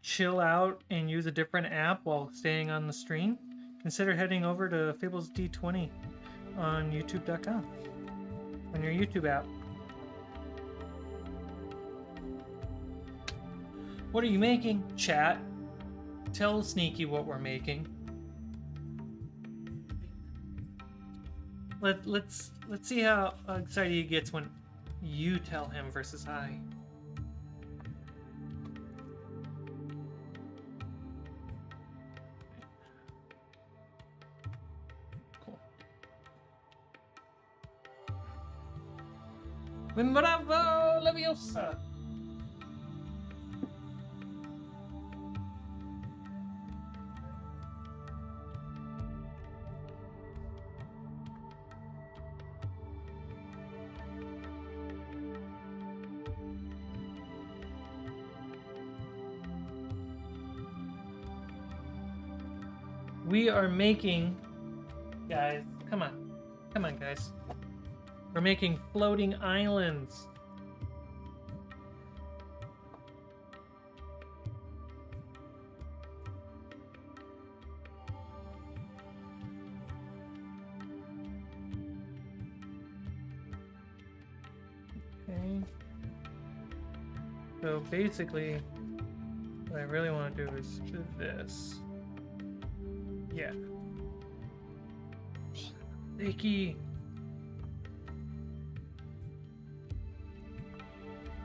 chill out and use a different app while staying on the stream, consider heading over to Fables D20 on youtube.com, on your YouTube app. What are you making? Chat. Tell Sneaky what we're making. Let's see how excited he gets when you tell him versus I. Cool. Bravo, Leviosa. We are making, guys, come on, guys. We're making floating islands. Okay. So basically, what I really want to do is do this. Yeah. Sticky.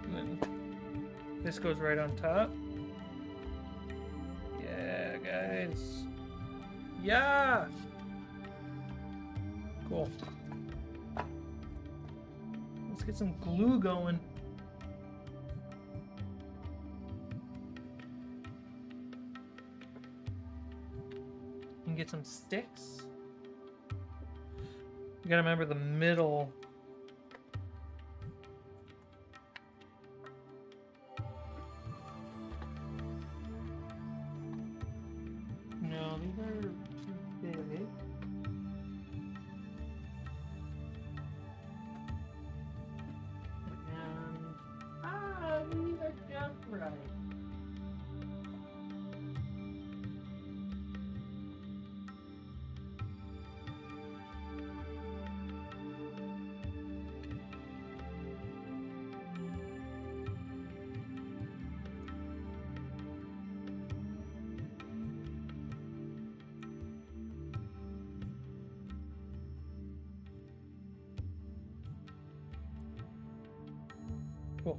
And then this goes right on top. Yeah, guys. Yeah. Cool. Let's get some glue going. And get some sticks. You gotta remember the middle. No, these are too big. And these are just right. Cool.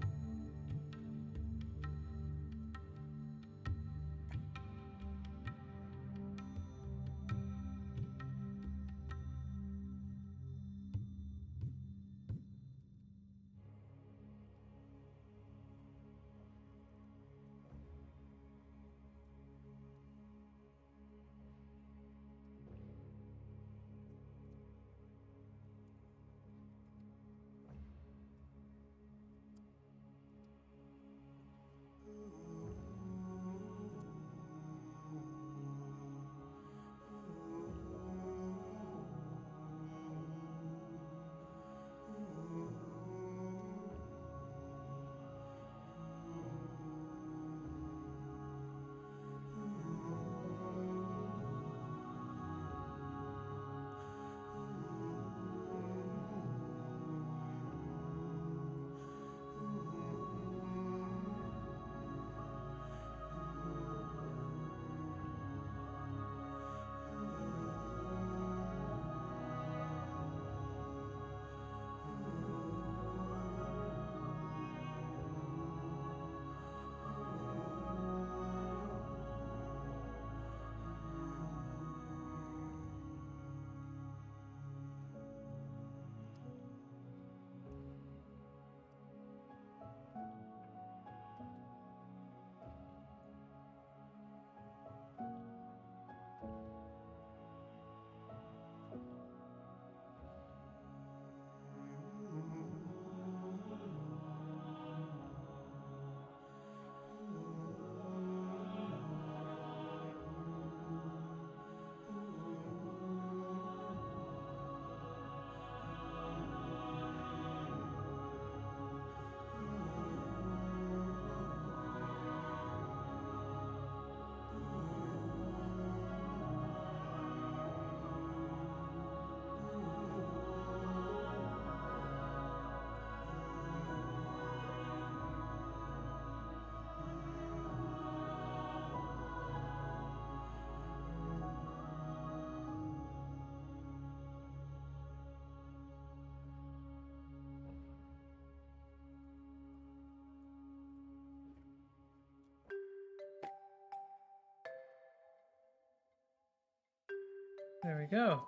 There we go.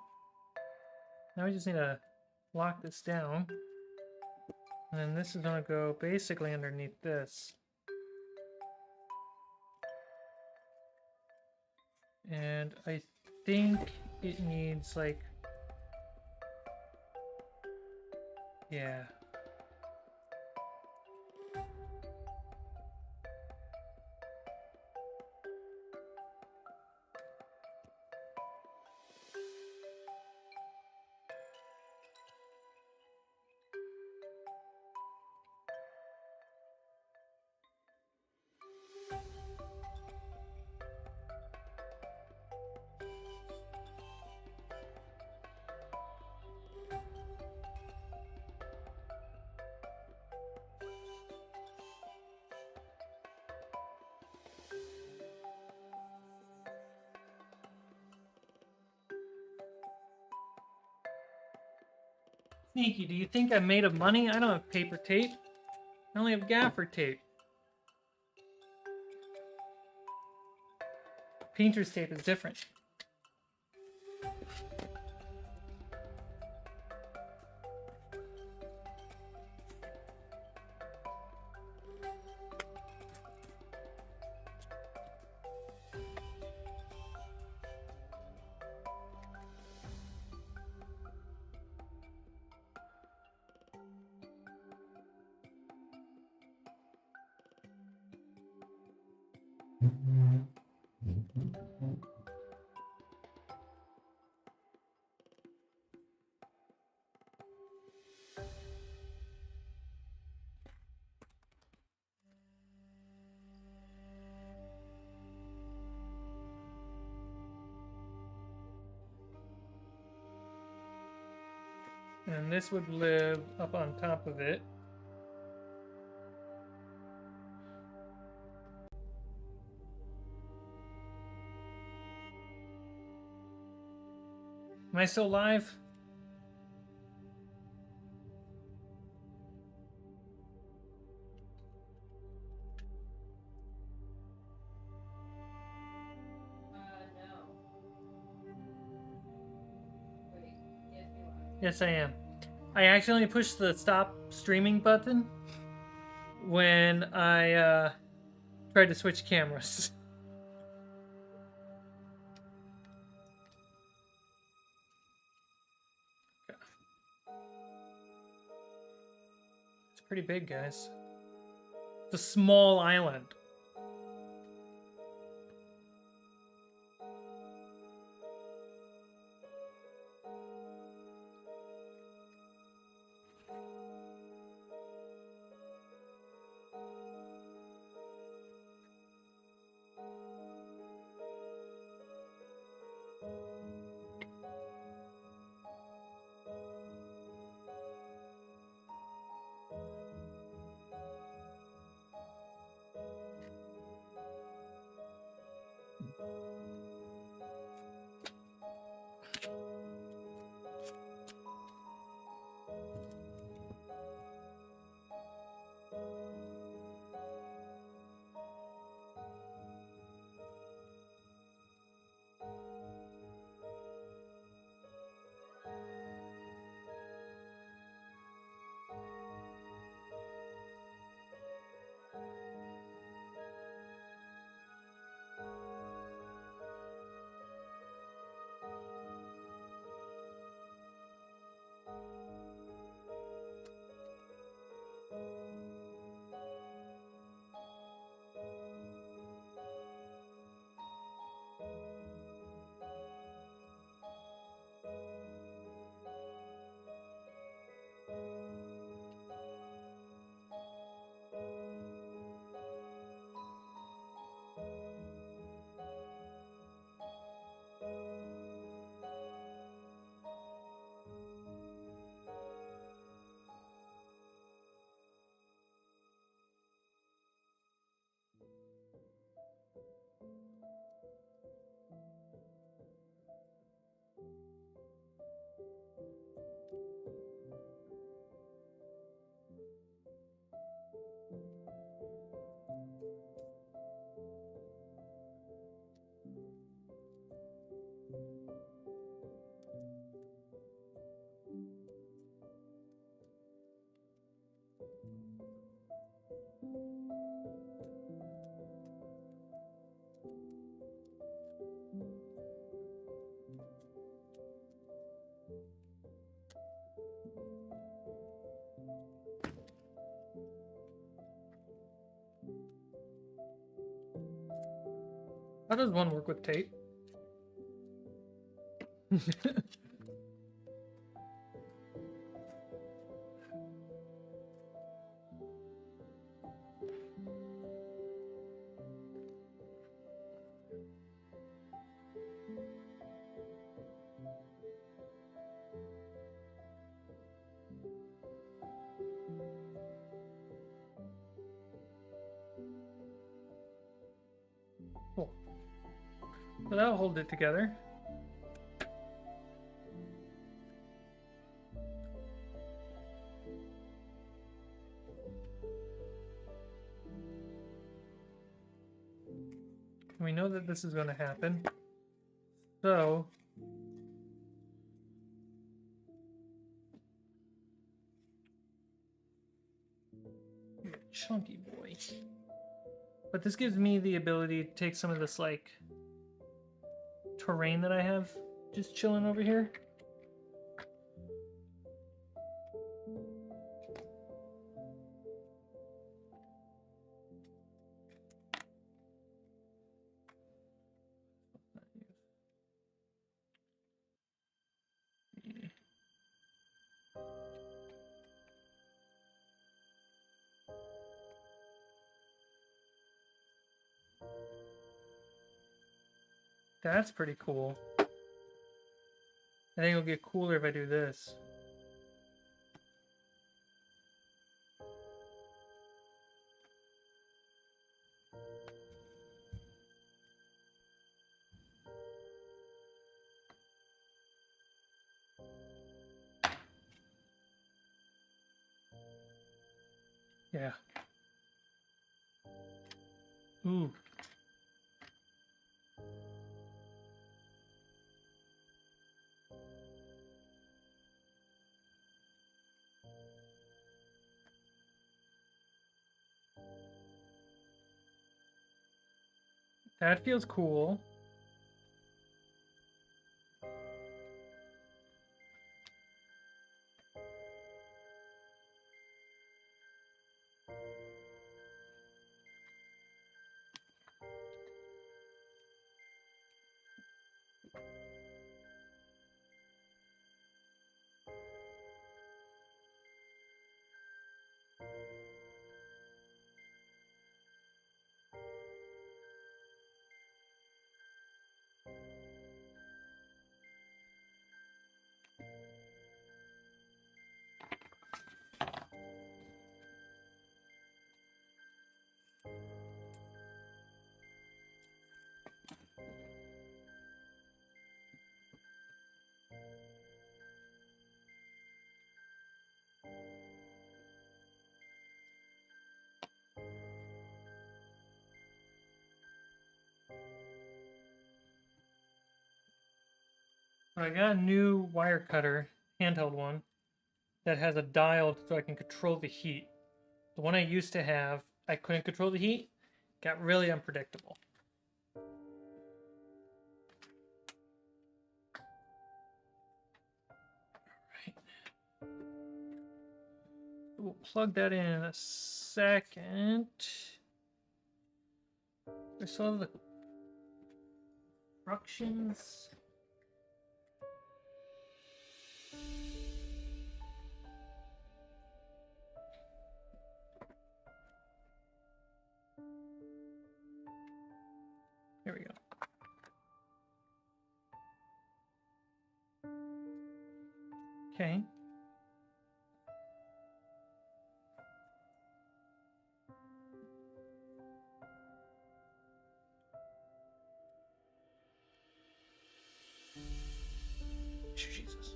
Now we just need to lock this down. And then this is going to go basically underneath this. And I think it needs like... Yeah. Sneaky, do you think I'm made of money? I don't have paper tape. I only have gaffer tape. Painter's tape is different. And this would live up on top of it. Am I still live? No. Wait. Yes, you are. Yes, I am. I accidentally pushed the stop streaming button when I tried to switch cameras. It's pretty big, guys. It's a small island. How does one work with tape? Cool. So that'll hold it together. that this is going to happen. So you're a chunky boy. But this gives me the ability to take some of this like terrain that I have just chilling over here. That's pretty cool. I think it'll get cooler if I do this. Yeah. Ooh. That feels cool. I got a new wire cutter, handheld one, that has a dial so I can control the heat. The one I used to have, I couldn't control the heat. Got really unpredictable. Alright. We'll plug that in a second. I still have the instructions. Here we go. Okay. Jesus.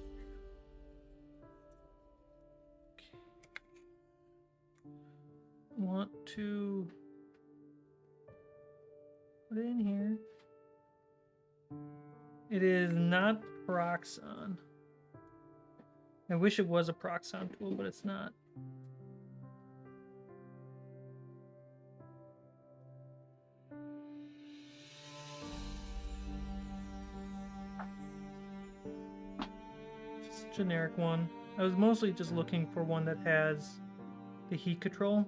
Okay. Want to put it in here. It is not Proxon. I wish it was a Proxon tool, but it's not. Just a generic one. I was mostly just looking for one that has the heat control.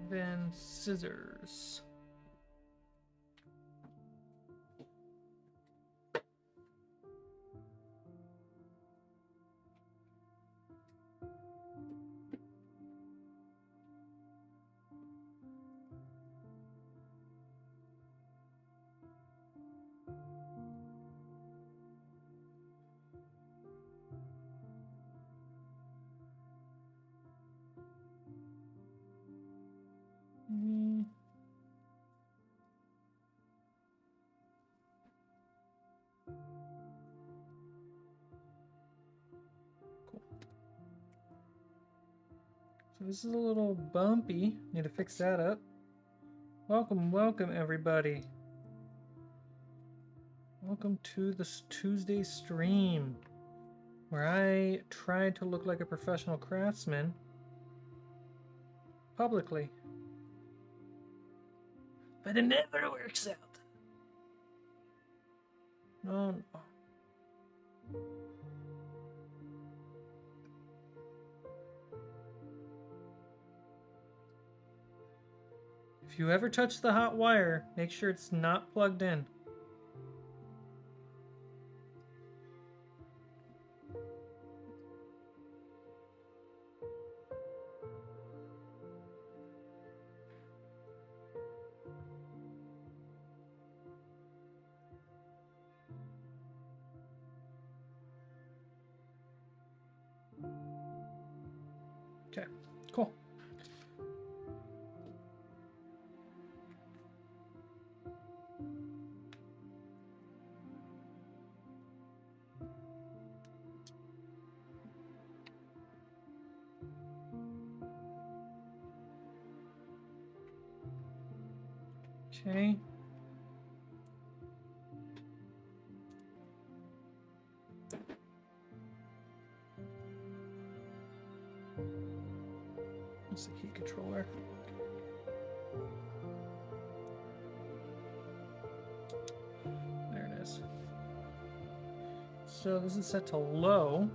Then scissors. Mm. Cool. So this is a little bumpy. Need to fix that up. Welcome, welcome everybody. Welcome to this Tuesday stream, where I try to look like a professional craftsman publicly. But it never works out. No, no. If you ever touch the hot wire, make sure it's not plugged in. Okay, cool. Okay. What's the key controller? There it is. So this is set to low.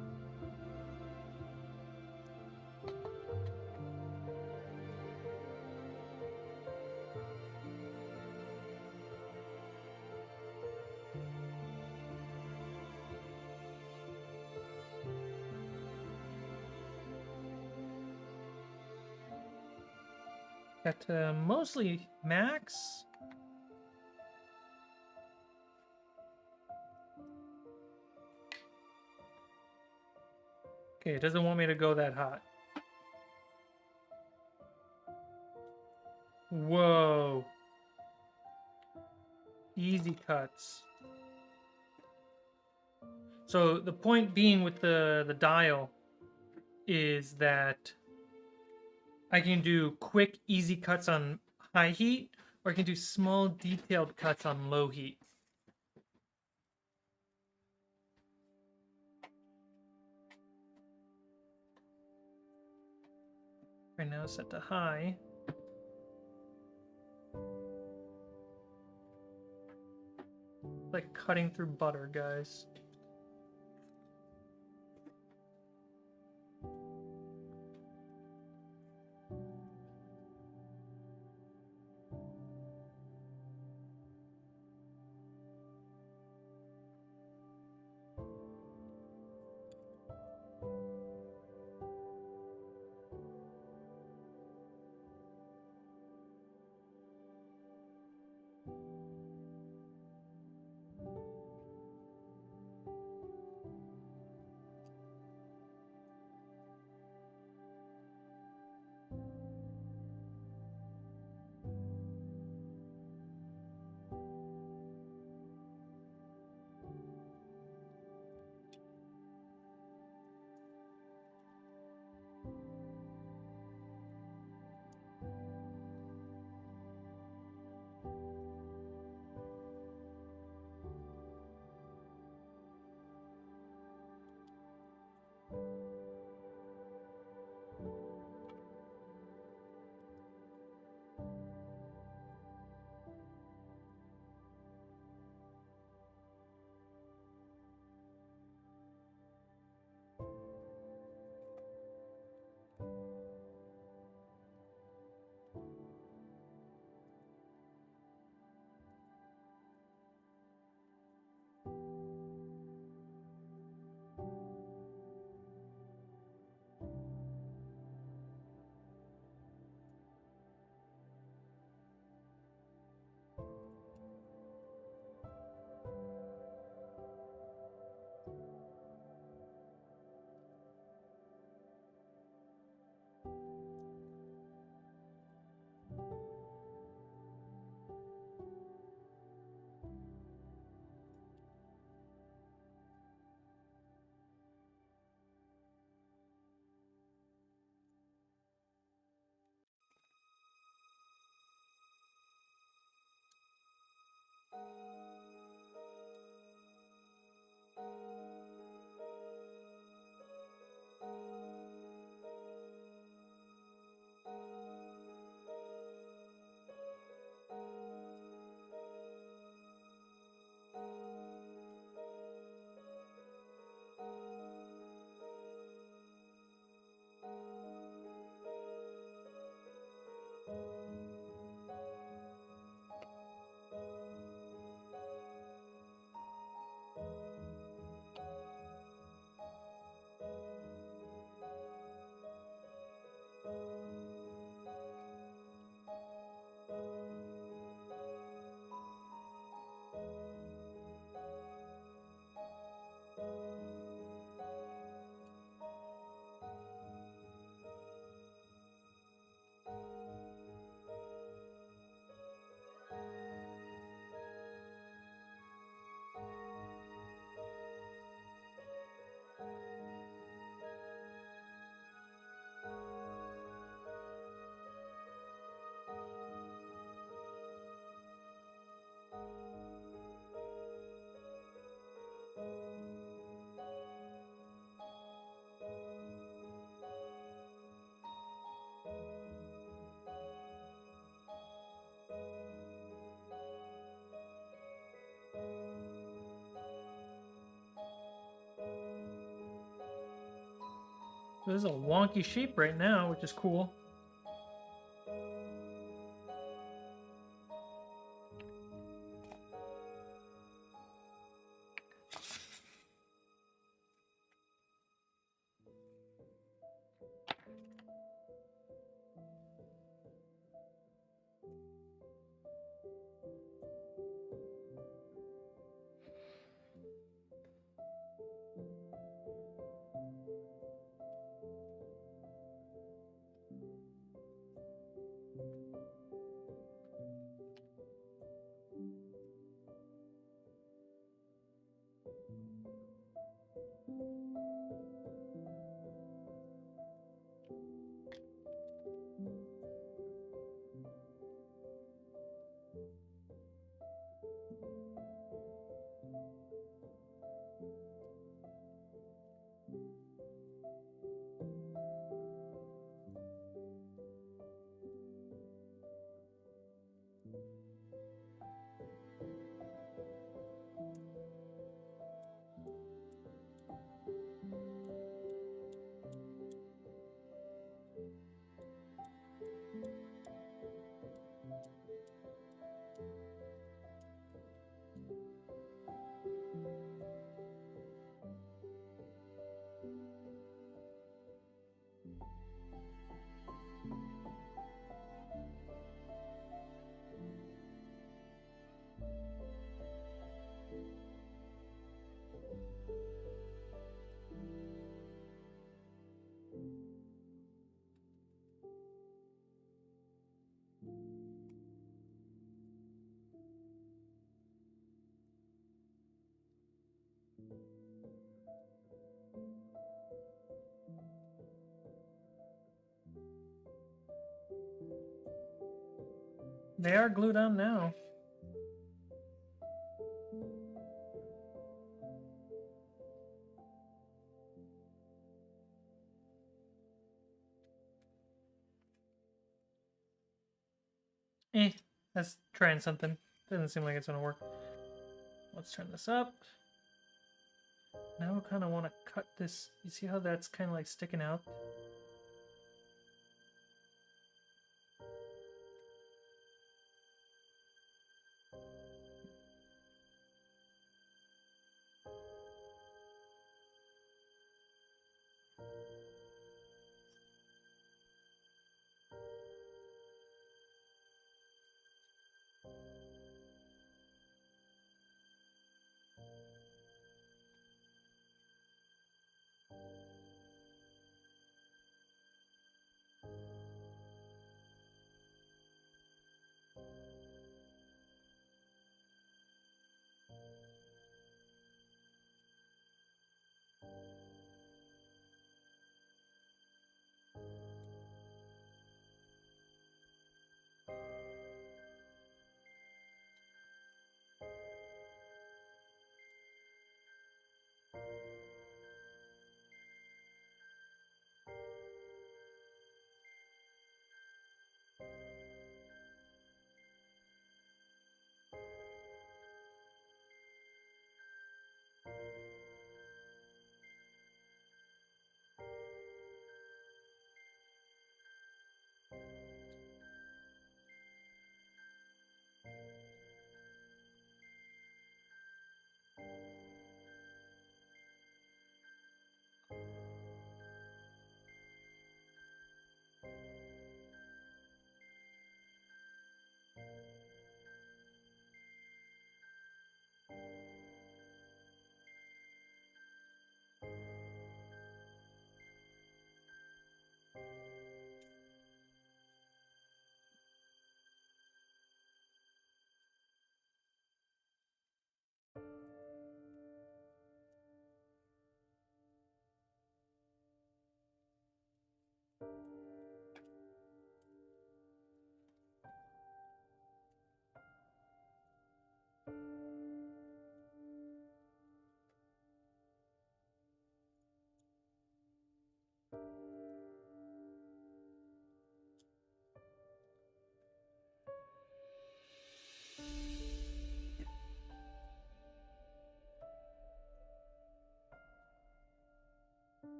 Got mostly max. Okay, it doesn't want me to go that hot. Whoa. Easy cuts. So the point being with the dial is that I can do quick, easy cuts on high heat, or I can do small, detailed cuts on low heat. Right now it's set to high. Like cutting through butter, guys. So this is a wonky shape right now, which is cool. They are glued on now. That's trying something. Doesn't seem like it's gonna work. Let's turn this up. Now I kind of want to cut this. You see how that's kind of like sticking out?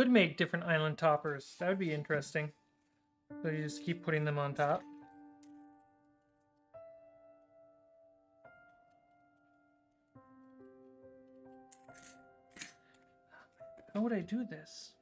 could make different island toppers. That would be interesting. So you just keep putting them on top. How would I do this?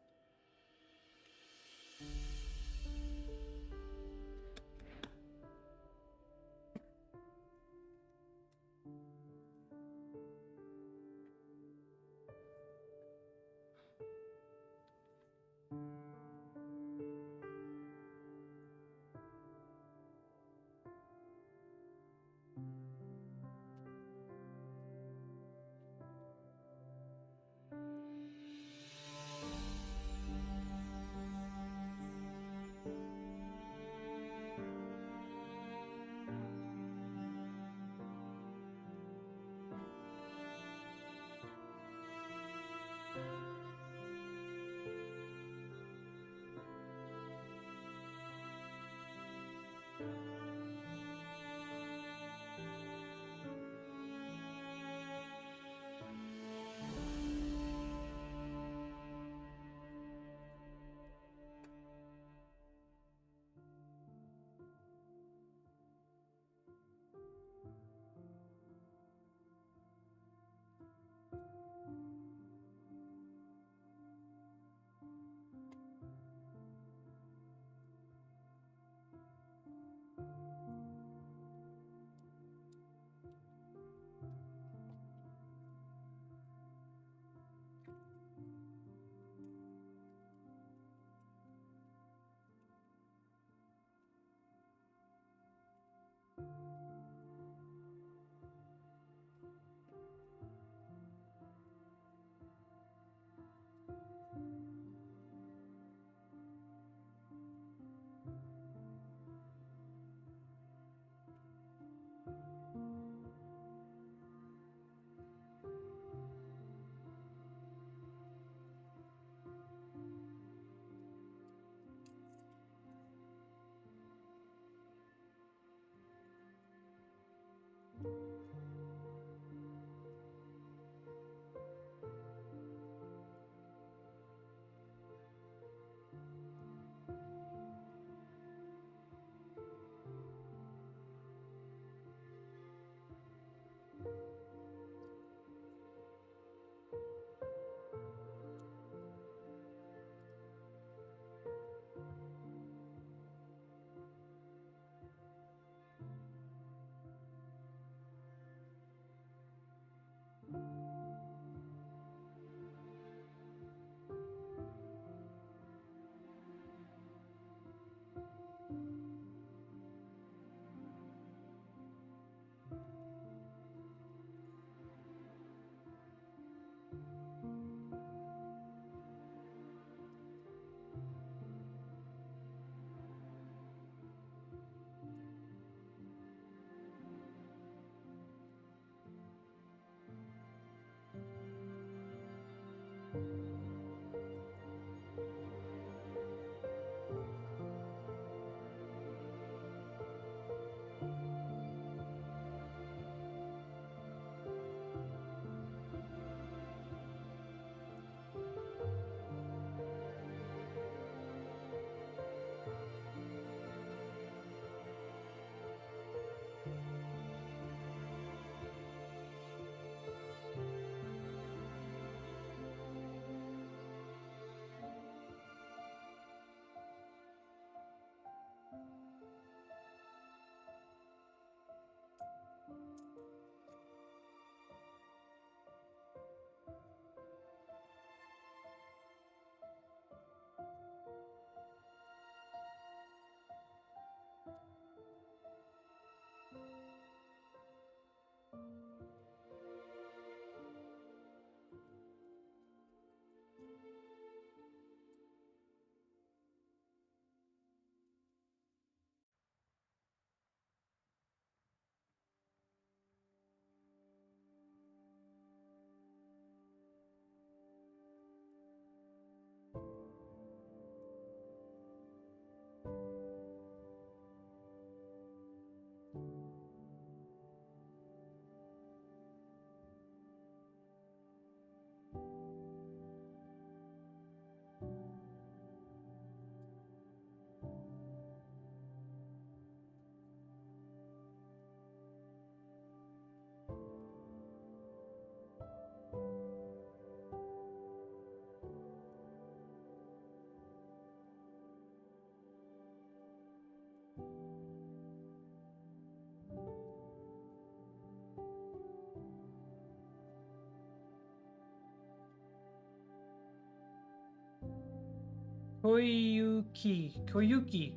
Koyuki.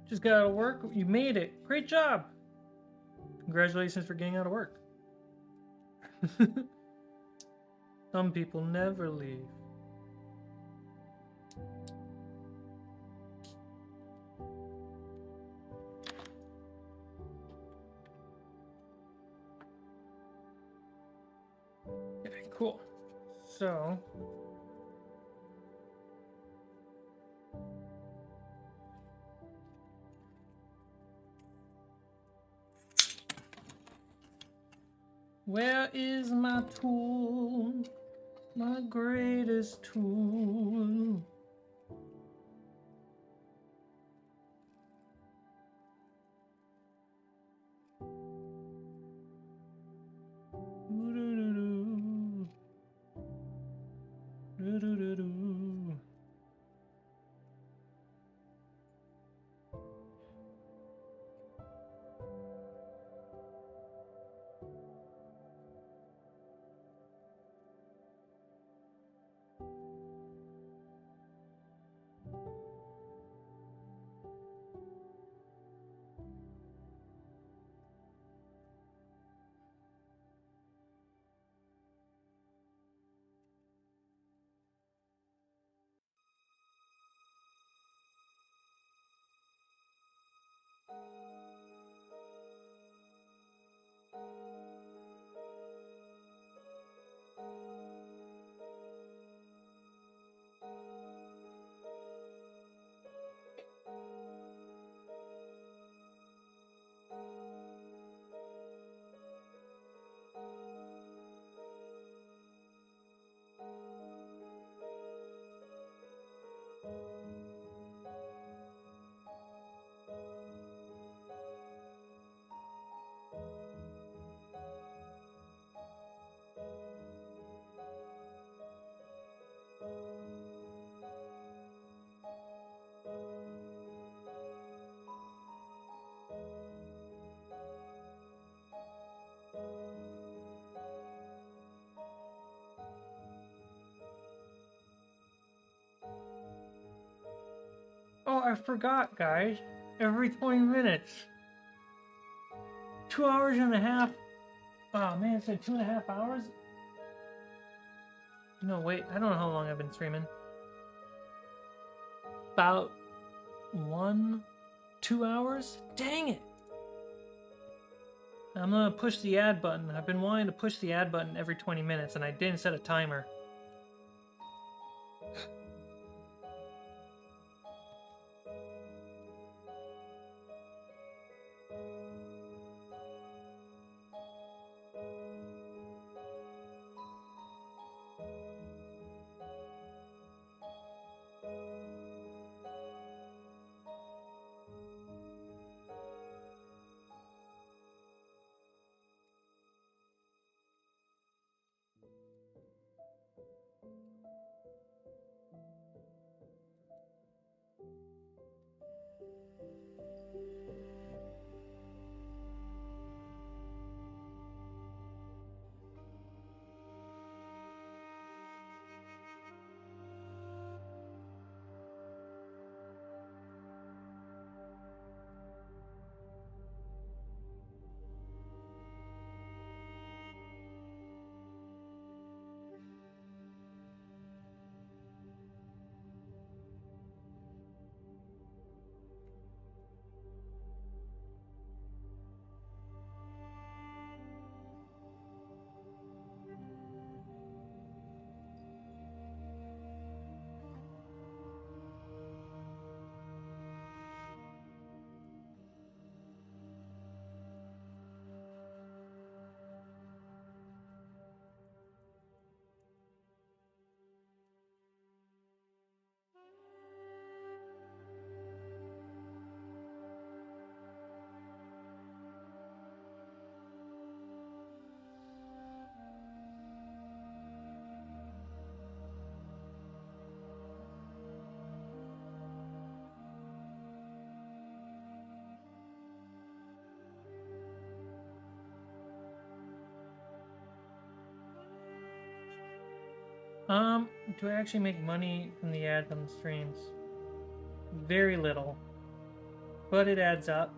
Just got out of work. You made it. Great job. Congratulations for getting out of work. Some people never leave. Okay, cool. So, where is my tool? My greatest tool. Doo-doo-doo-doo. Doo-doo-doo-doo. Oh, I forgot, guys. Every 20 minutes. 2 hours and a half. Oh man, it said 2.5 hours? No, wait, I don't know how long I've been streaming. About 2 hours? Dang it! I'm gonna push the add button. I've been wanting to push the add button every 20 minutes and I didn't set a timer. Do I actually make money from the ads on the streams? Very little, but it adds up.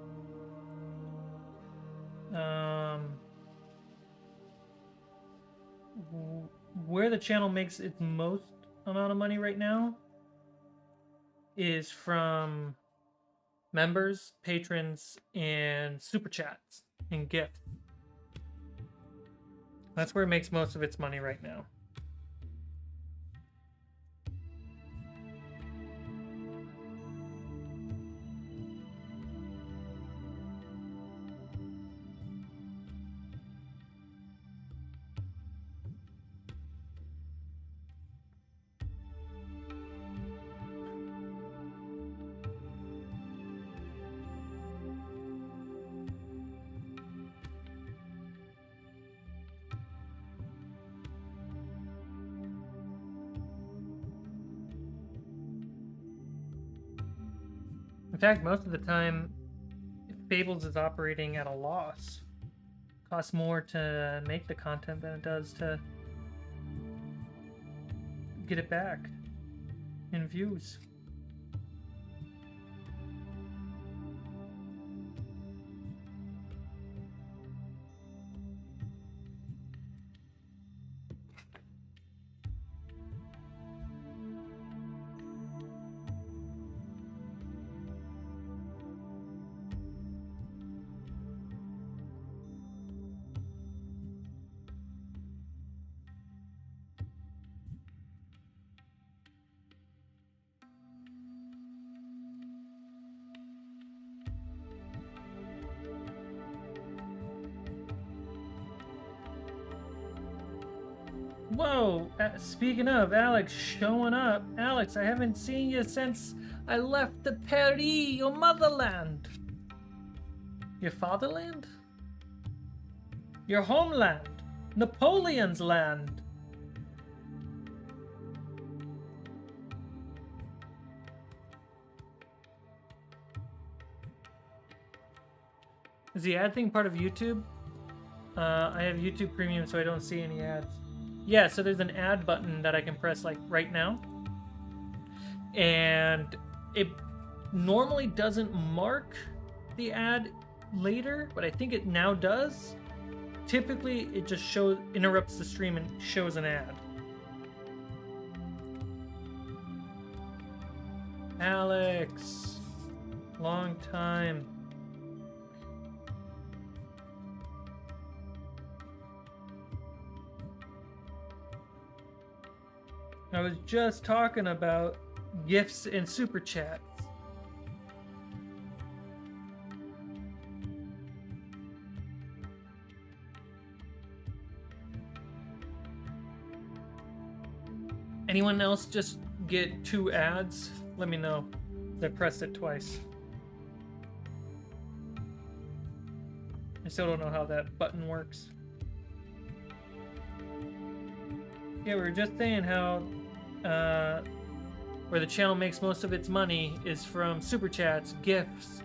Where the channel makes its most amount of money right now is from members, patrons, and super chats and gifts. That's where it makes most of its money right now. In fact, most of the time, Fables is operating at a loss. Costs more to make the content than it does to get it back in views. Whoa! Speaking of Alex showing up, Alex, I haven't seen you since I left the Paris, your motherland. Your fatherland? Your homeland. Napoleon's land. Is the ad thing part of YouTube? I have YouTube Premium, so I don't see any ads. Yeah, so there's an ad button that I can press like right now. And it normally doesn't mark the ad later, but I think it now does. Typically, it just interrupts the stream and shows an ad. Alex, long time. I was just talking about gifts and super chats. Anyone else just get 2 ads? Let me know. I pressed it twice. I still don't know how that button works. Yeah, we were just saying how where the channel makes most of its money is from super chats, gifts,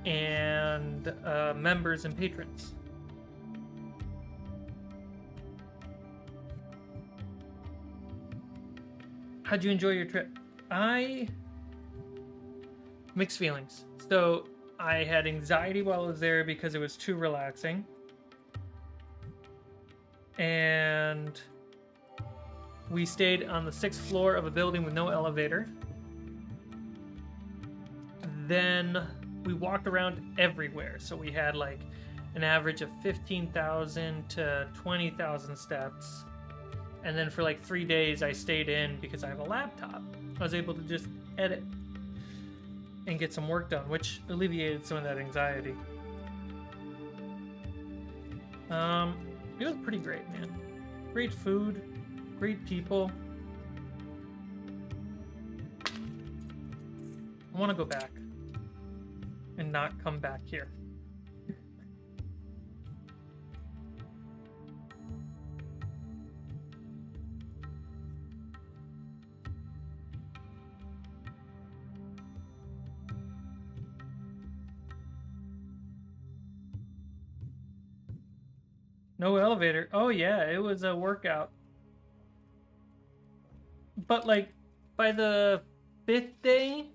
and members and patrons. How'd you enjoy your trip? Mixed feelings. So I had anxiety while I was there because it was too relaxing. And we stayed on the 6th floor of a building with no elevator. Then we walked around everywhere. So we had like an average of 15,000 to 20,000 steps. And then for like 3 days, I stayed in because I have a laptop. I was able to just edit and get some work done, which alleviated some of that anxiety. It was pretty great, man. Great food. Great people. I want to go back and not come back here. No elevator. Oh yeah, it was a workout. But like by the 5th day,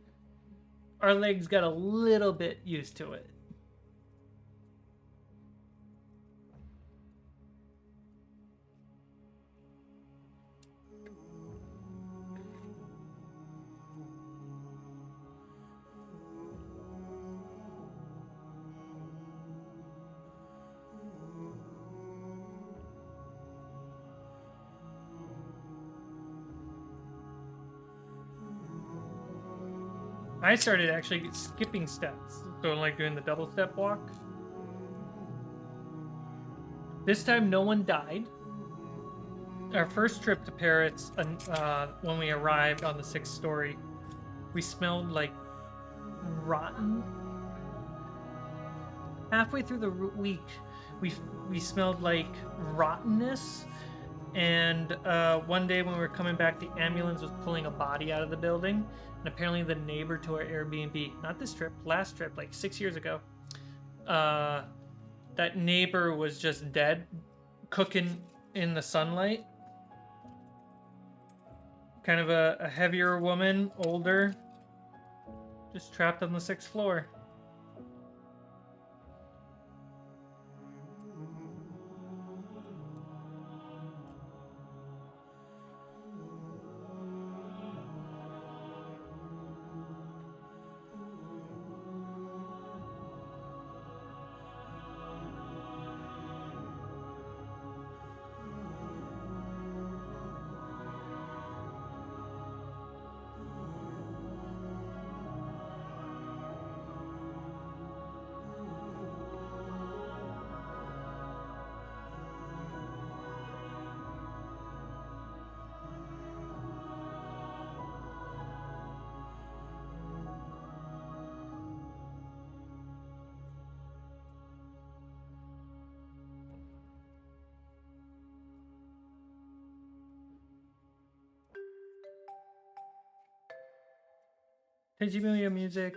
our legs got a little bit used to it. I started actually skipping steps, so like doing the double step walk. This time no one died. Our first trip to Paris, when we arrived on the 6th story, we smelled like rotten. Halfway through the week, we smelled like rottenness. And one day when we were coming back, the ambulance was pulling a body out of the building. And apparently the neighbor to our Airbnb, not this trip, last trip, like 6 years ago, that neighbor was just dead, cooking in the sunlight. Kind of a heavier woman, older, just trapped on the 6th floor. Digimillia music.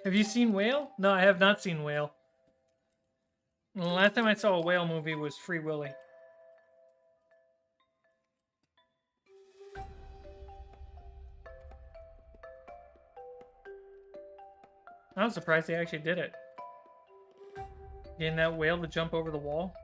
Have you seen Whale? No, I have not seen Whale. The last time I saw a whale movie was Free Willy. I was surprised they actually did it. Getting that whale to jump over the wall.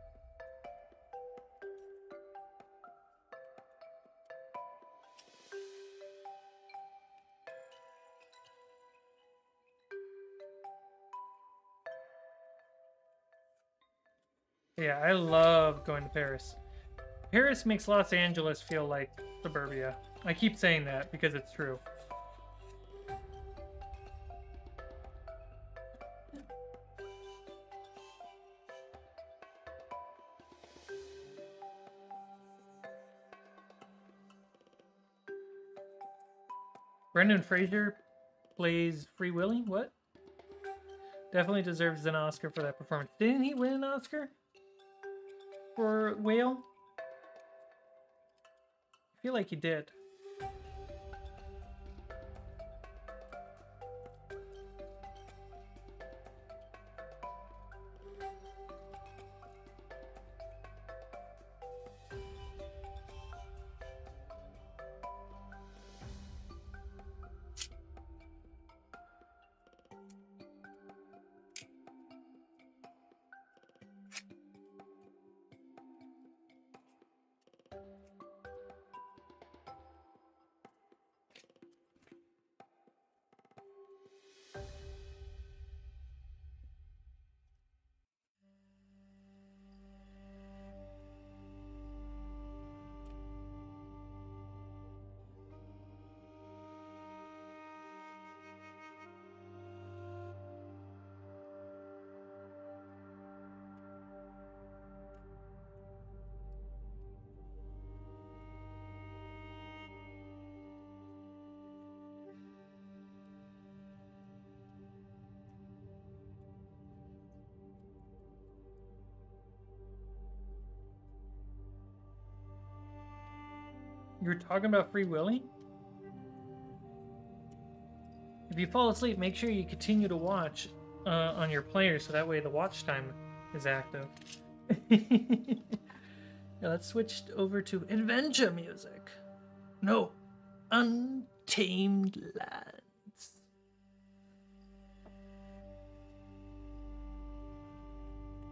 Yeah, I love going to Paris. Paris makes Los Angeles feel like suburbia. I keep saying that because it's true. Brendan Fraser plays Free Willy? What? Definitely deserves an Oscar for that performance. Didn't he win an Oscar for Whale? I feel like he did. You were talking about Free Willy? If you fall asleep, make sure you continue to watch on your player so that way the watch time is active. Yeah, let's switch over to adventure music. No, Untamed Lands.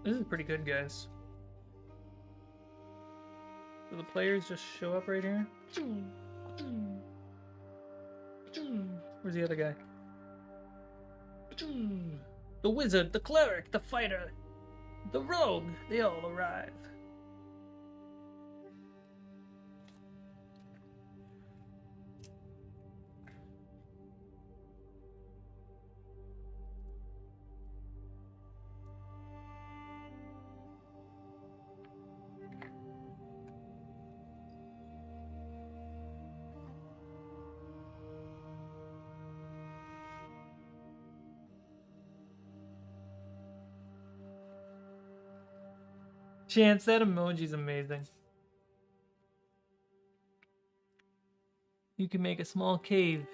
This is pretty good, guys. So the players just show up right here. Where's the other guy? The wizard, the cleric, the fighter, the rogue, they all arrive. Chance, that emoji's amazing. You can make a small cave.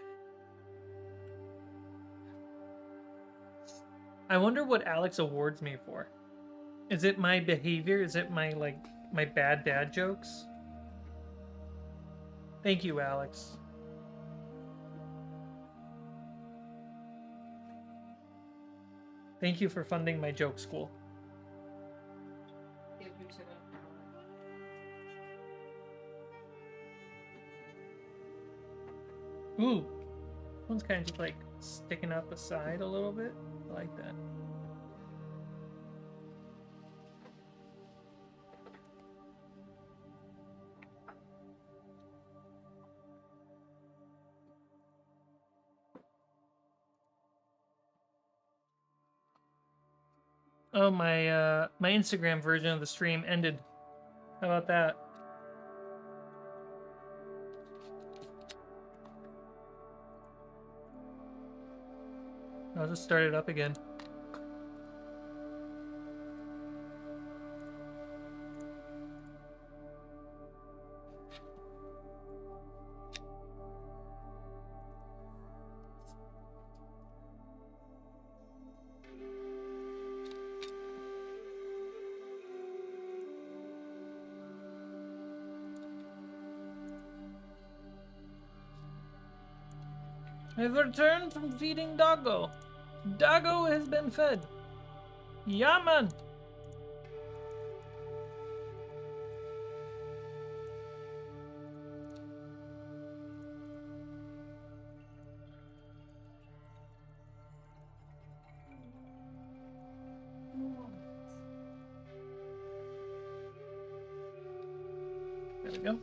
I wonder what Alex awards me for. Is it my behavior? Is it my my bad dad jokes? Thank you, Alex. Thank you for funding my joke school. Ooh, one's kind of just like sticking out the side a little bit. I like that. Oh, my my Instagram version of the stream ended. How about that? I'll just start it up again. I've returned from feeding Doggo. Doggo has been fed. Yeah, man. There we go.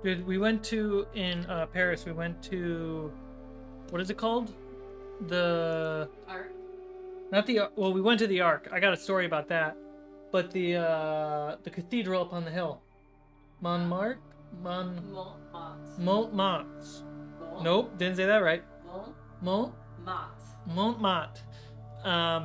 Dude, we went to, in Paris, we went to, what is it called? The... Arc. Not the, well, we went to the Arc. I got a story about that. But the cathedral up on the hill. Montmartre? Montmartre. Montmartre. Nope, didn't say that right. Montmartre.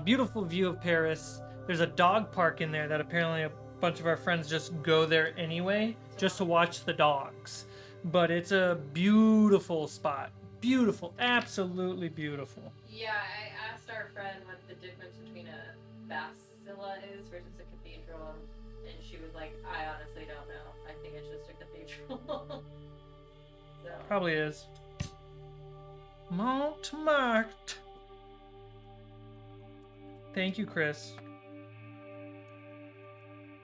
Beautiful view of Paris. There's a dog park in there that apparently a bunch of our friends just go there anyway, just to watch the dogs. But it's a beautiful spot. Beautiful, absolutely beautiful. Yeah, I asked our friend what the difference between a basilica is versus a cathedral, and she was like, I honestly don't know. I think it's just a cathedral. So. Probably is. Montmartre. Thank you, Chris.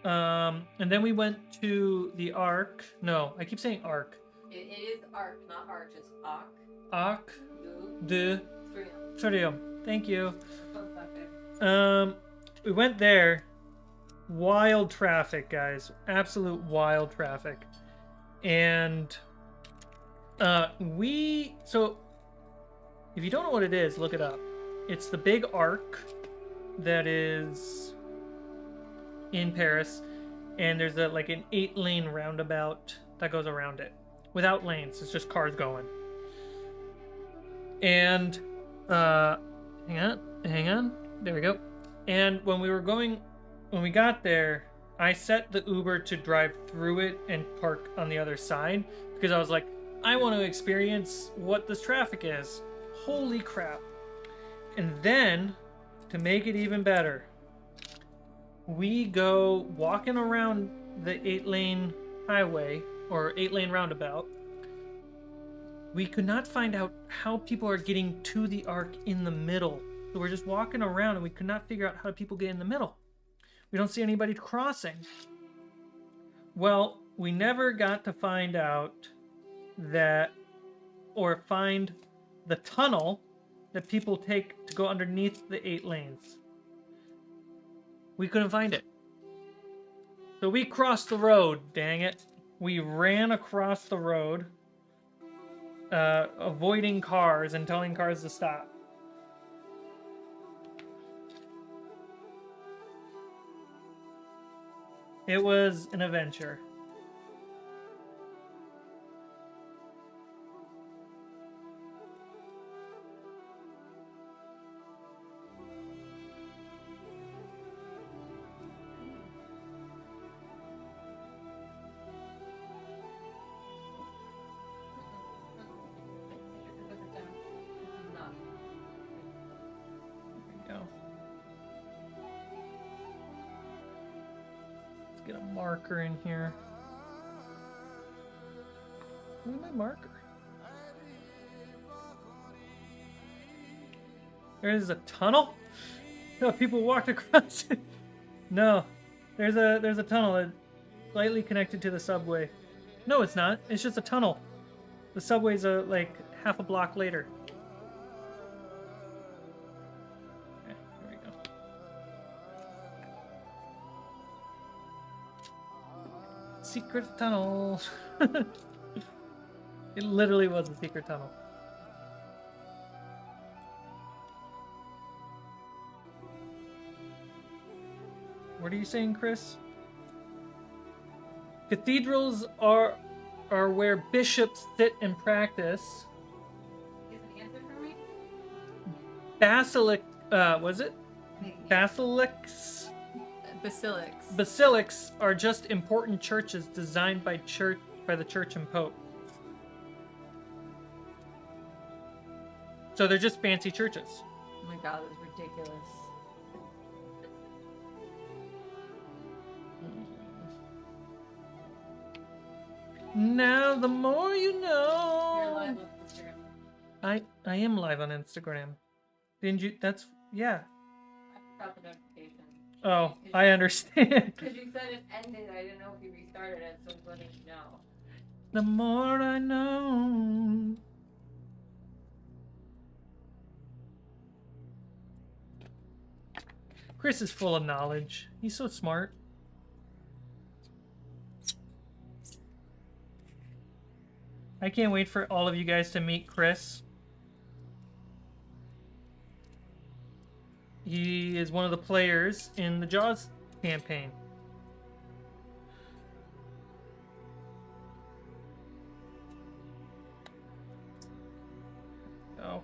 And then we went to the Arc. No, I keep saying Arc. It is Arc, not Arch. It's Arc. Arc de Triomphe. Thank you. Okay. We went there. Wild traffic, guys. Absolute wild traffic. And so if you don't know what it is, look it up. It's the big arc that is in Paris, and there's like an 8-lane roundabout that goes around it without lanes. It's just cars going. And hang on, there we go. And when we got there, I set the Uber to drive through it and park on the other side because I was like, I want to experience what this traffic is. Holy crap. And then to make it even better, we go walking around the 8-lane highway or 8-lane roundabout. We could not find out how people are getting to the arc in the middle. So we're just walking around and we could not figure out how people get in the middle. We don't see anybody crossing. Well, we never got to find out that, or find the tunnel that people take to go underneath the 8 lanes. We couldn't find it. So we crossed the road, dang it. We ran across the road, avoiding cars and telling cars to stop. It was an adventure. There we go. Let's get a marker in here. Where's my marker? There's a tunnel? No, people walked across it. No. There's a tunnel that's slightly connected to the subway. No, it's not. It's just a tunnel. The subway's like half a block later. Okay, here we go. Secret tunnel. It literally was a secret tunnel. What are you saying, Chris? Cathedrals are where bishops sit and practice. Is an answer for me? Was it? Basilics? Basilics. Basilics are just important churches designed by the church and pope. So they're just fancy churches. Oh my god, it was ridiculous. Now the more you You're know. live on Instagram. I am live on Instagram. Didn't you? That's yeah. I forgot the notification. Oh, I understand. Because you said it ended, I didn't know if you restarted it, so I was letting you know. The more I know. Chris is full of knowledge. He's so smart. I can't wait for all of you guys to meet Chris. He is one of the players in the Jaws campaign. Oh.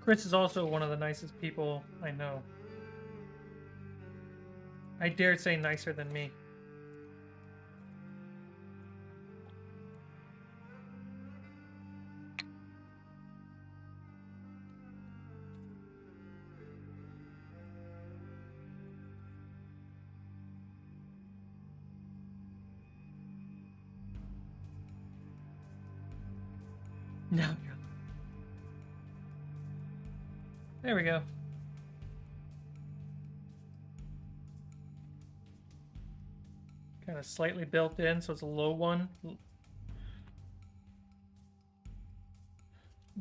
Chris is also one of the nicest people I know. I dare say nicer than me. No, you're... There we go. Kind of slightly built in, so it's a low one.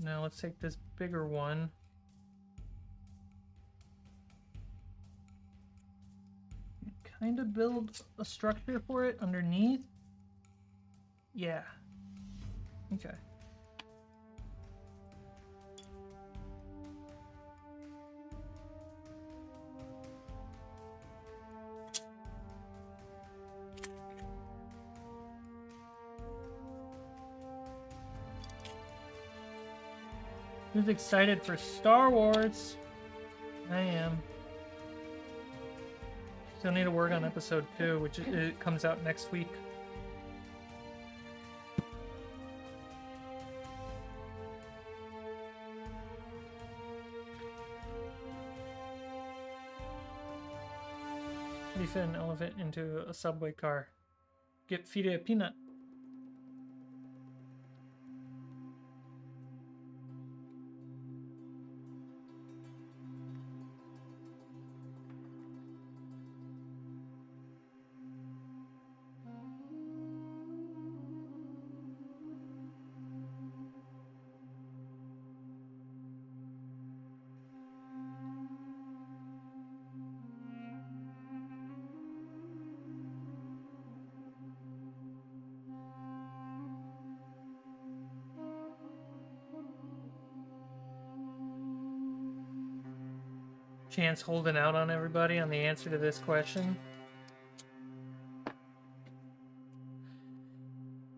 Now let's take this bigger one. kind of build a structure for it underneath. Yeah. Okay. Who's excited for Star Wars? I am. Still need to work on episode 2, which it comes out next week. How do you fit an elephant into a subway car? Feed it a peanut. Chance holding out on everybody on the answer to this question.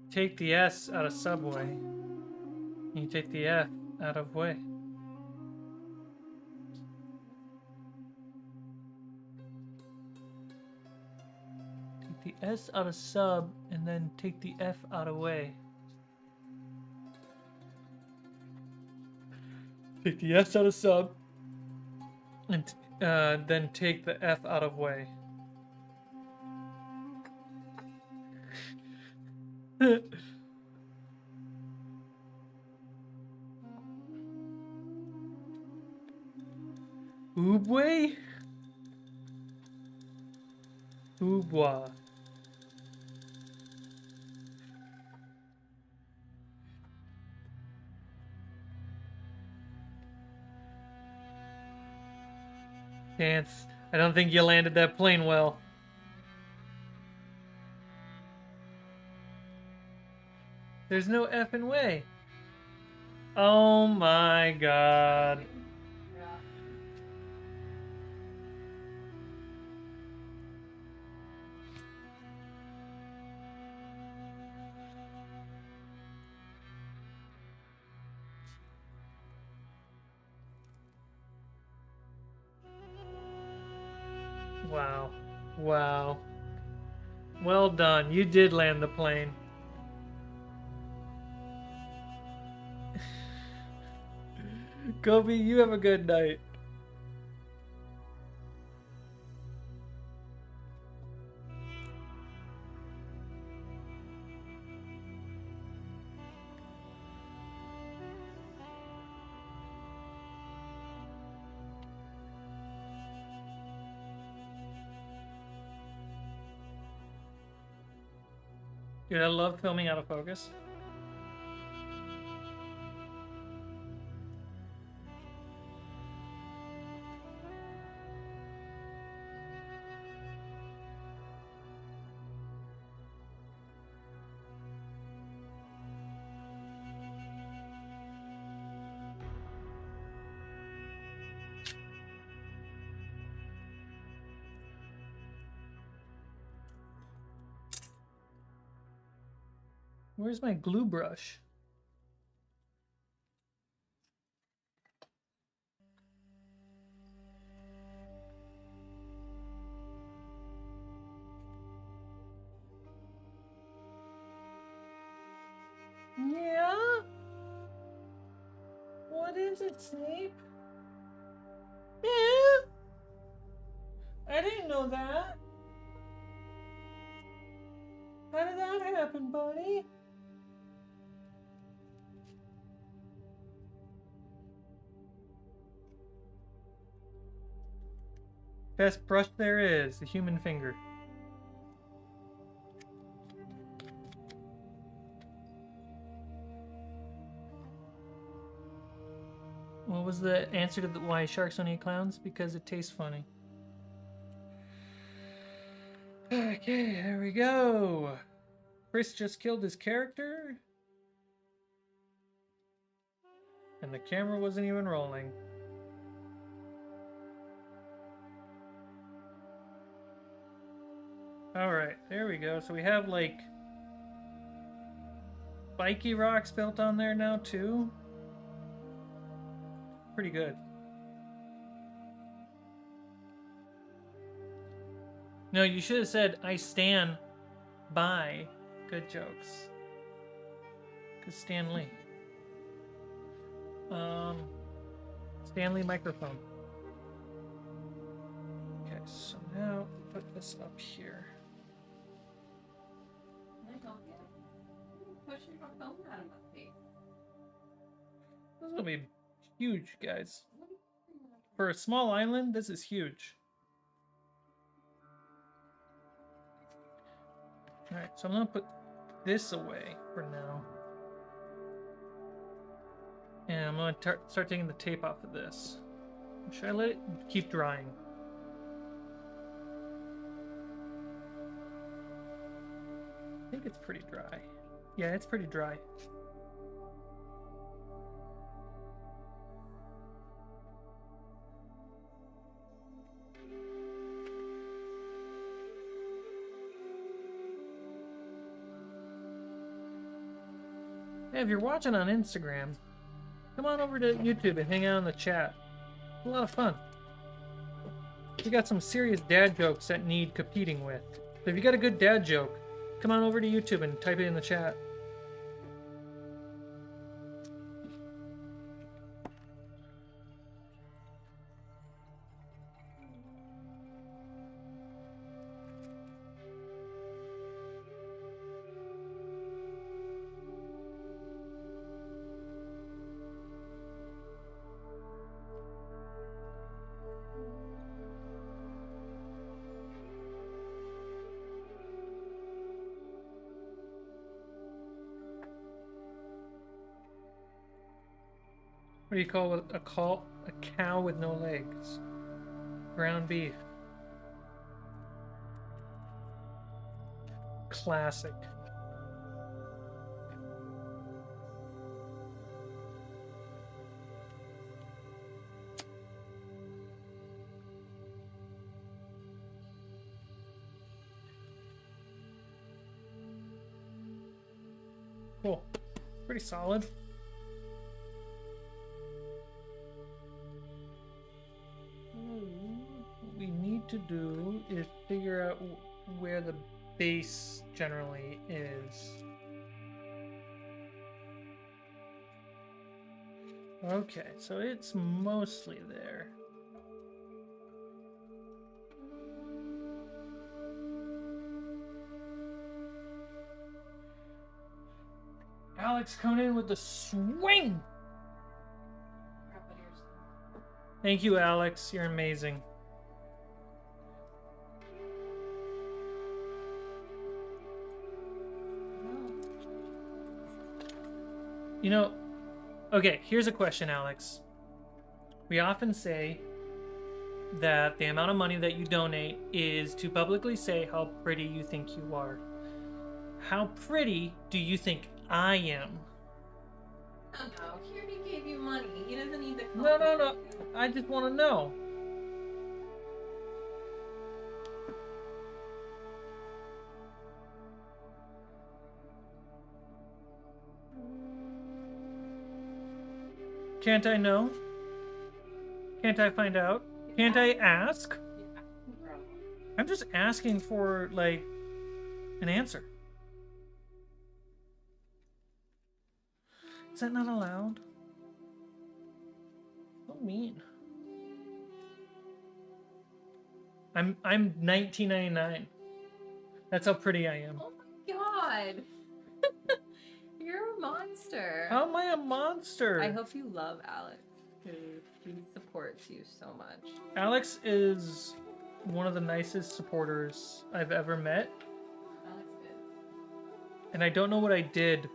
Take the S out of subway. You take the F out of way. Take the S out of sub and then take the F out of way. Take the S out of sub and then take the F out of way. Oobway? Oobwa. Chance, I don't think you landed that plane well. There's no effing way. Oh my god. Wow. Wow. Well done. You did land the plane. Kobe, you have a good night. Dude, I love filming out of focus. Where's my glue brush? Yeah? What is it, Snape? Yeah? I didn't know that. How did that happen, buddy? Best brush there is, the human finger. What was the answer to why sharks don't eat clowns? Because it tastes funny. Okay, there we go. Chris just killed his character. And the camera wasn't even rolling. Alright, there we go. So we have like spiky rocks built on there now too. Pretty good. No, you should have said, I stand by good jokes. Because Stan Lee. Stanley microphone. Okay, so now put this up here. Can I help you? Pushing my phone out of my face. This is gonna be huge, guys. For a small island, this is huge. Alright, so I'm gonna put this away for now. And I'm gonna start taking the tape off of this. Should I let it keep drying? I think it's pretty dry. Yeah, it's pretty dry. Hey, if you're watching on Instagram, come on over to YouTube and hang out in the chat. It's a lot of fun. We got some serious dad jokes that need competing with. So if you got a good dad joke, come on over to YouTube and type it in the chat. What do you call a cow with no legs? Ground beef. Classic. Cool. Pretty solid. What we need to do is figure out where the base generally is. Okay, so it's mostly there. Alex coming in with the swing! Thank you, Alex. You're amazing. You know, okay, here's a question, Alex. We often say that the amount of money that you donate is to publicly say how pretty you think you are. How pretty do you think I am? Oh no, he already gave you money. He doesn't need the No. I just want to know. Can't I know? Can't I find out? Can't I ask? I'm just asking for, like, an answer. Is that not allowed? So mean. I'm 1999. That's how pretty I am. Oh my god. You're a monster. How am I a monster? I hope you love Alex, because he supports you so much. Alex is one of the nicest supporters I've ever met. Alex is. And I don't know what I did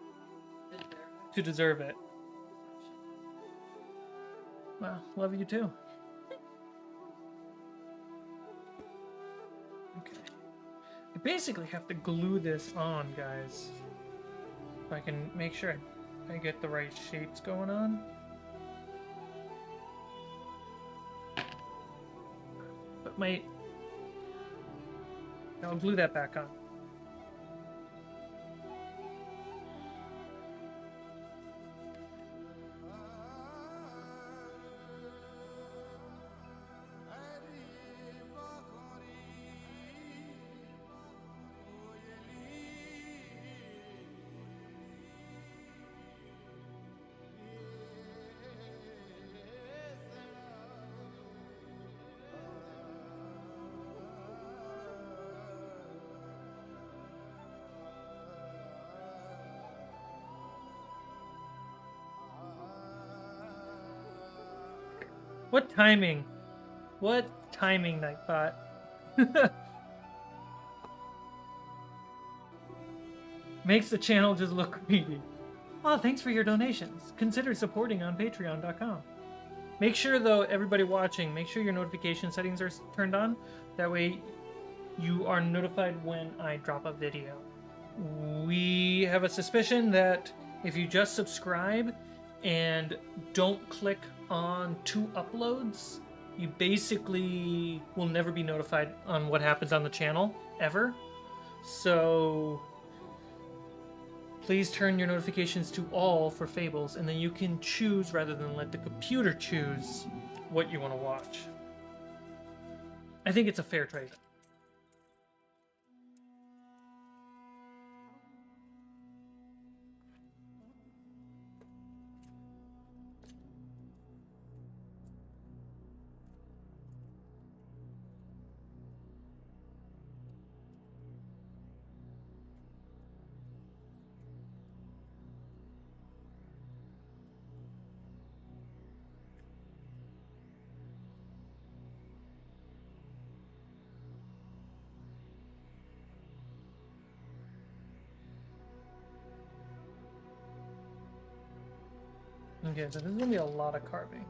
to deserve it. Well, love you too. Okay. I basically have to glue this on, guys. If I can make sure I get the right shapes going on. But I'll glue that back on. What timing? What timing, Nightbot? Makes the channel just look greedy. Oh, thanks for your donations. Consider supporting on patreon.com. Make sure, though, everybody watching, make sure your notification settings are turned on. That way you are notified when I drop a video. We have a suspicion that if you just subscribe and don't click on 2 uploads, you basically will never be notified on what happens on the channel, ever. So please turn your notifications to all for Fables, and then you can choose rather than let the computer choose what you want to watch. I think it's a fair trade. Okay, so this is gonna be a lot of carving.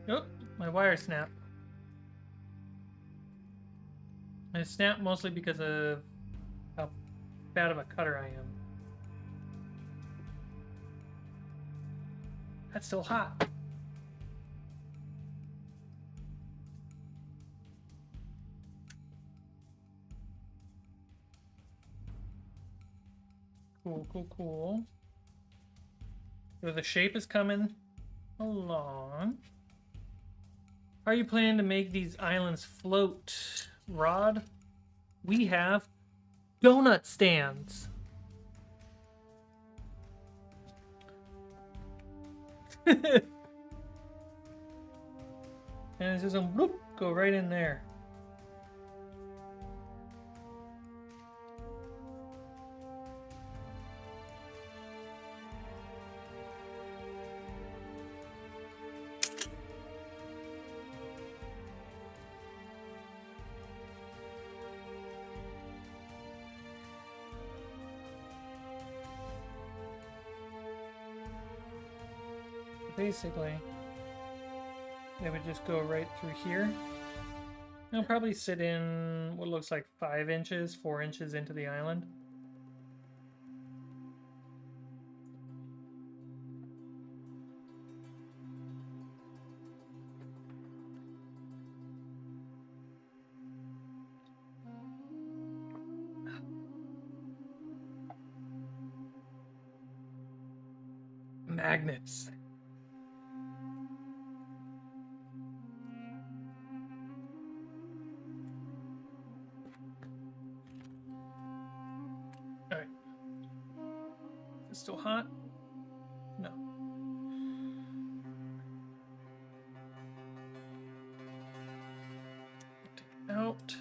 Oh, my wire snapped. It snapped mostly because of how bad of a cutter I am. That's still hot. Cool, cool, cool. So the shape is coming along. How are you planning to make these islands float, Rod? We have donut stands. And it's just a bloop, go right in there. Basically, they would just go right through here. They'll probably sit in what looks like 5 inches, 4 inches into the island. magnets. All right. Is it still hot? No. Take it out.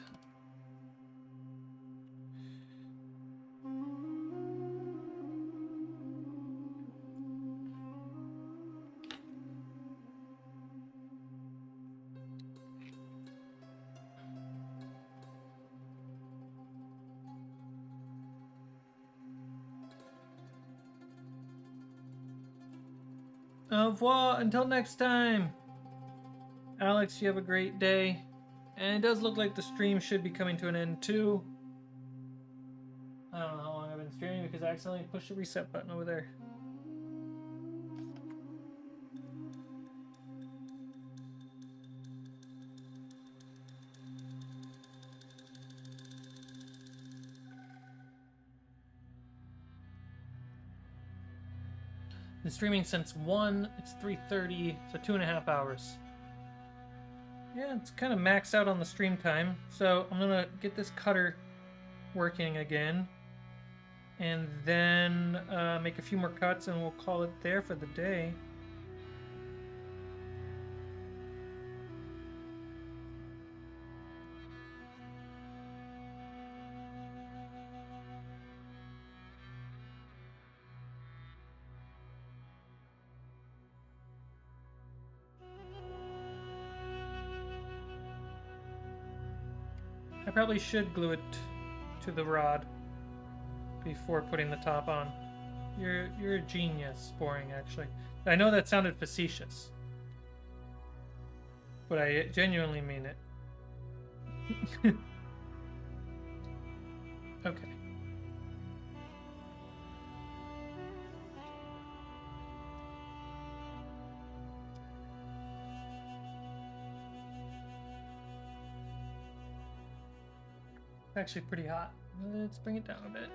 Au revoir. Until next time. Alex, you have a great day. And it does look like the stream should be coming to an end too. I don't know how long I've been streaming because I accidentally pushed the reset button over there. Been streaming since 1, it's 3:30, so 2.5 hours. Yeah, it's kind of maxed out on the stream time. So I'm gonna get this cutter working again. And then make a few more cuts and we'll call it there for the day. I probably should glue it to the rod before putting the top on. You're a genius, Boring, actually. I know that sounded facetious, but I genuinely mean it. Okay. Actually pretty hot. Let's bring it down a bit.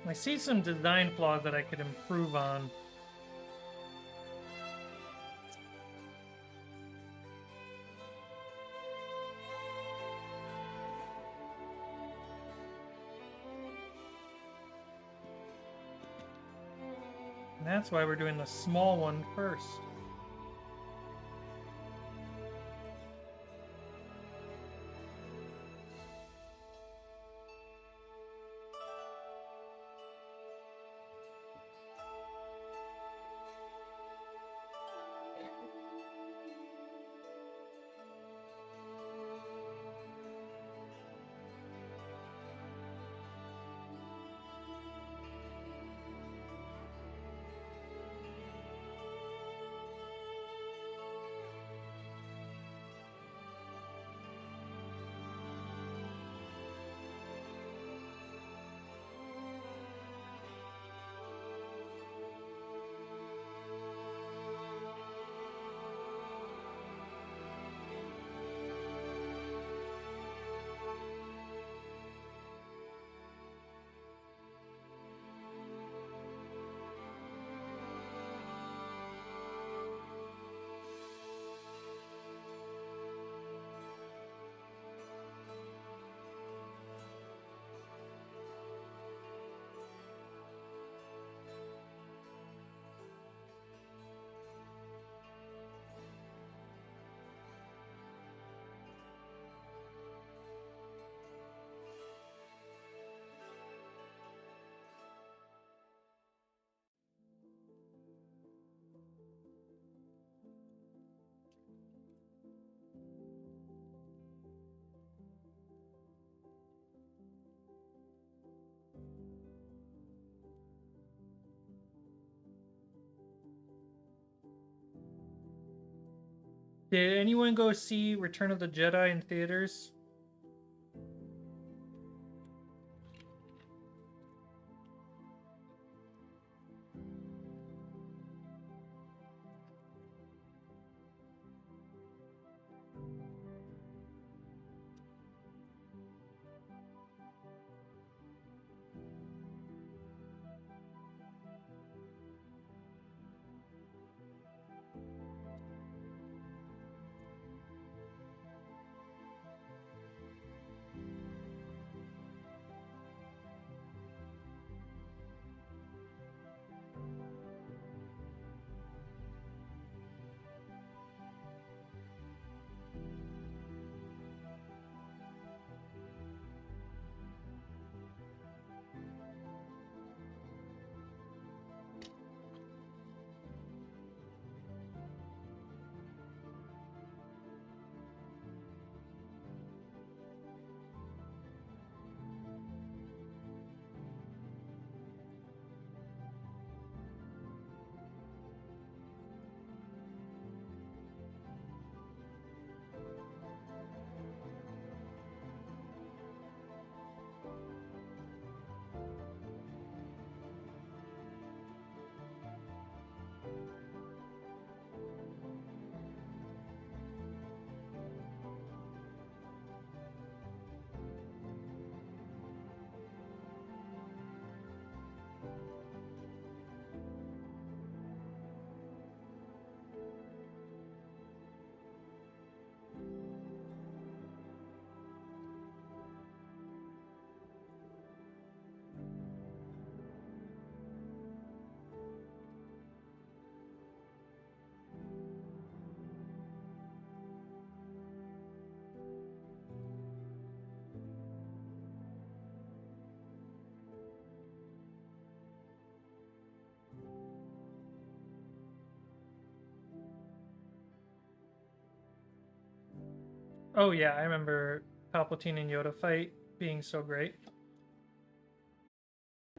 I see some design flaws that I could improve on. And that's why we're doing the small one first. Did anyone go see Return of the Jedi in theaters? Oh yeah, I remember Palpatine and Yoda fight being so great.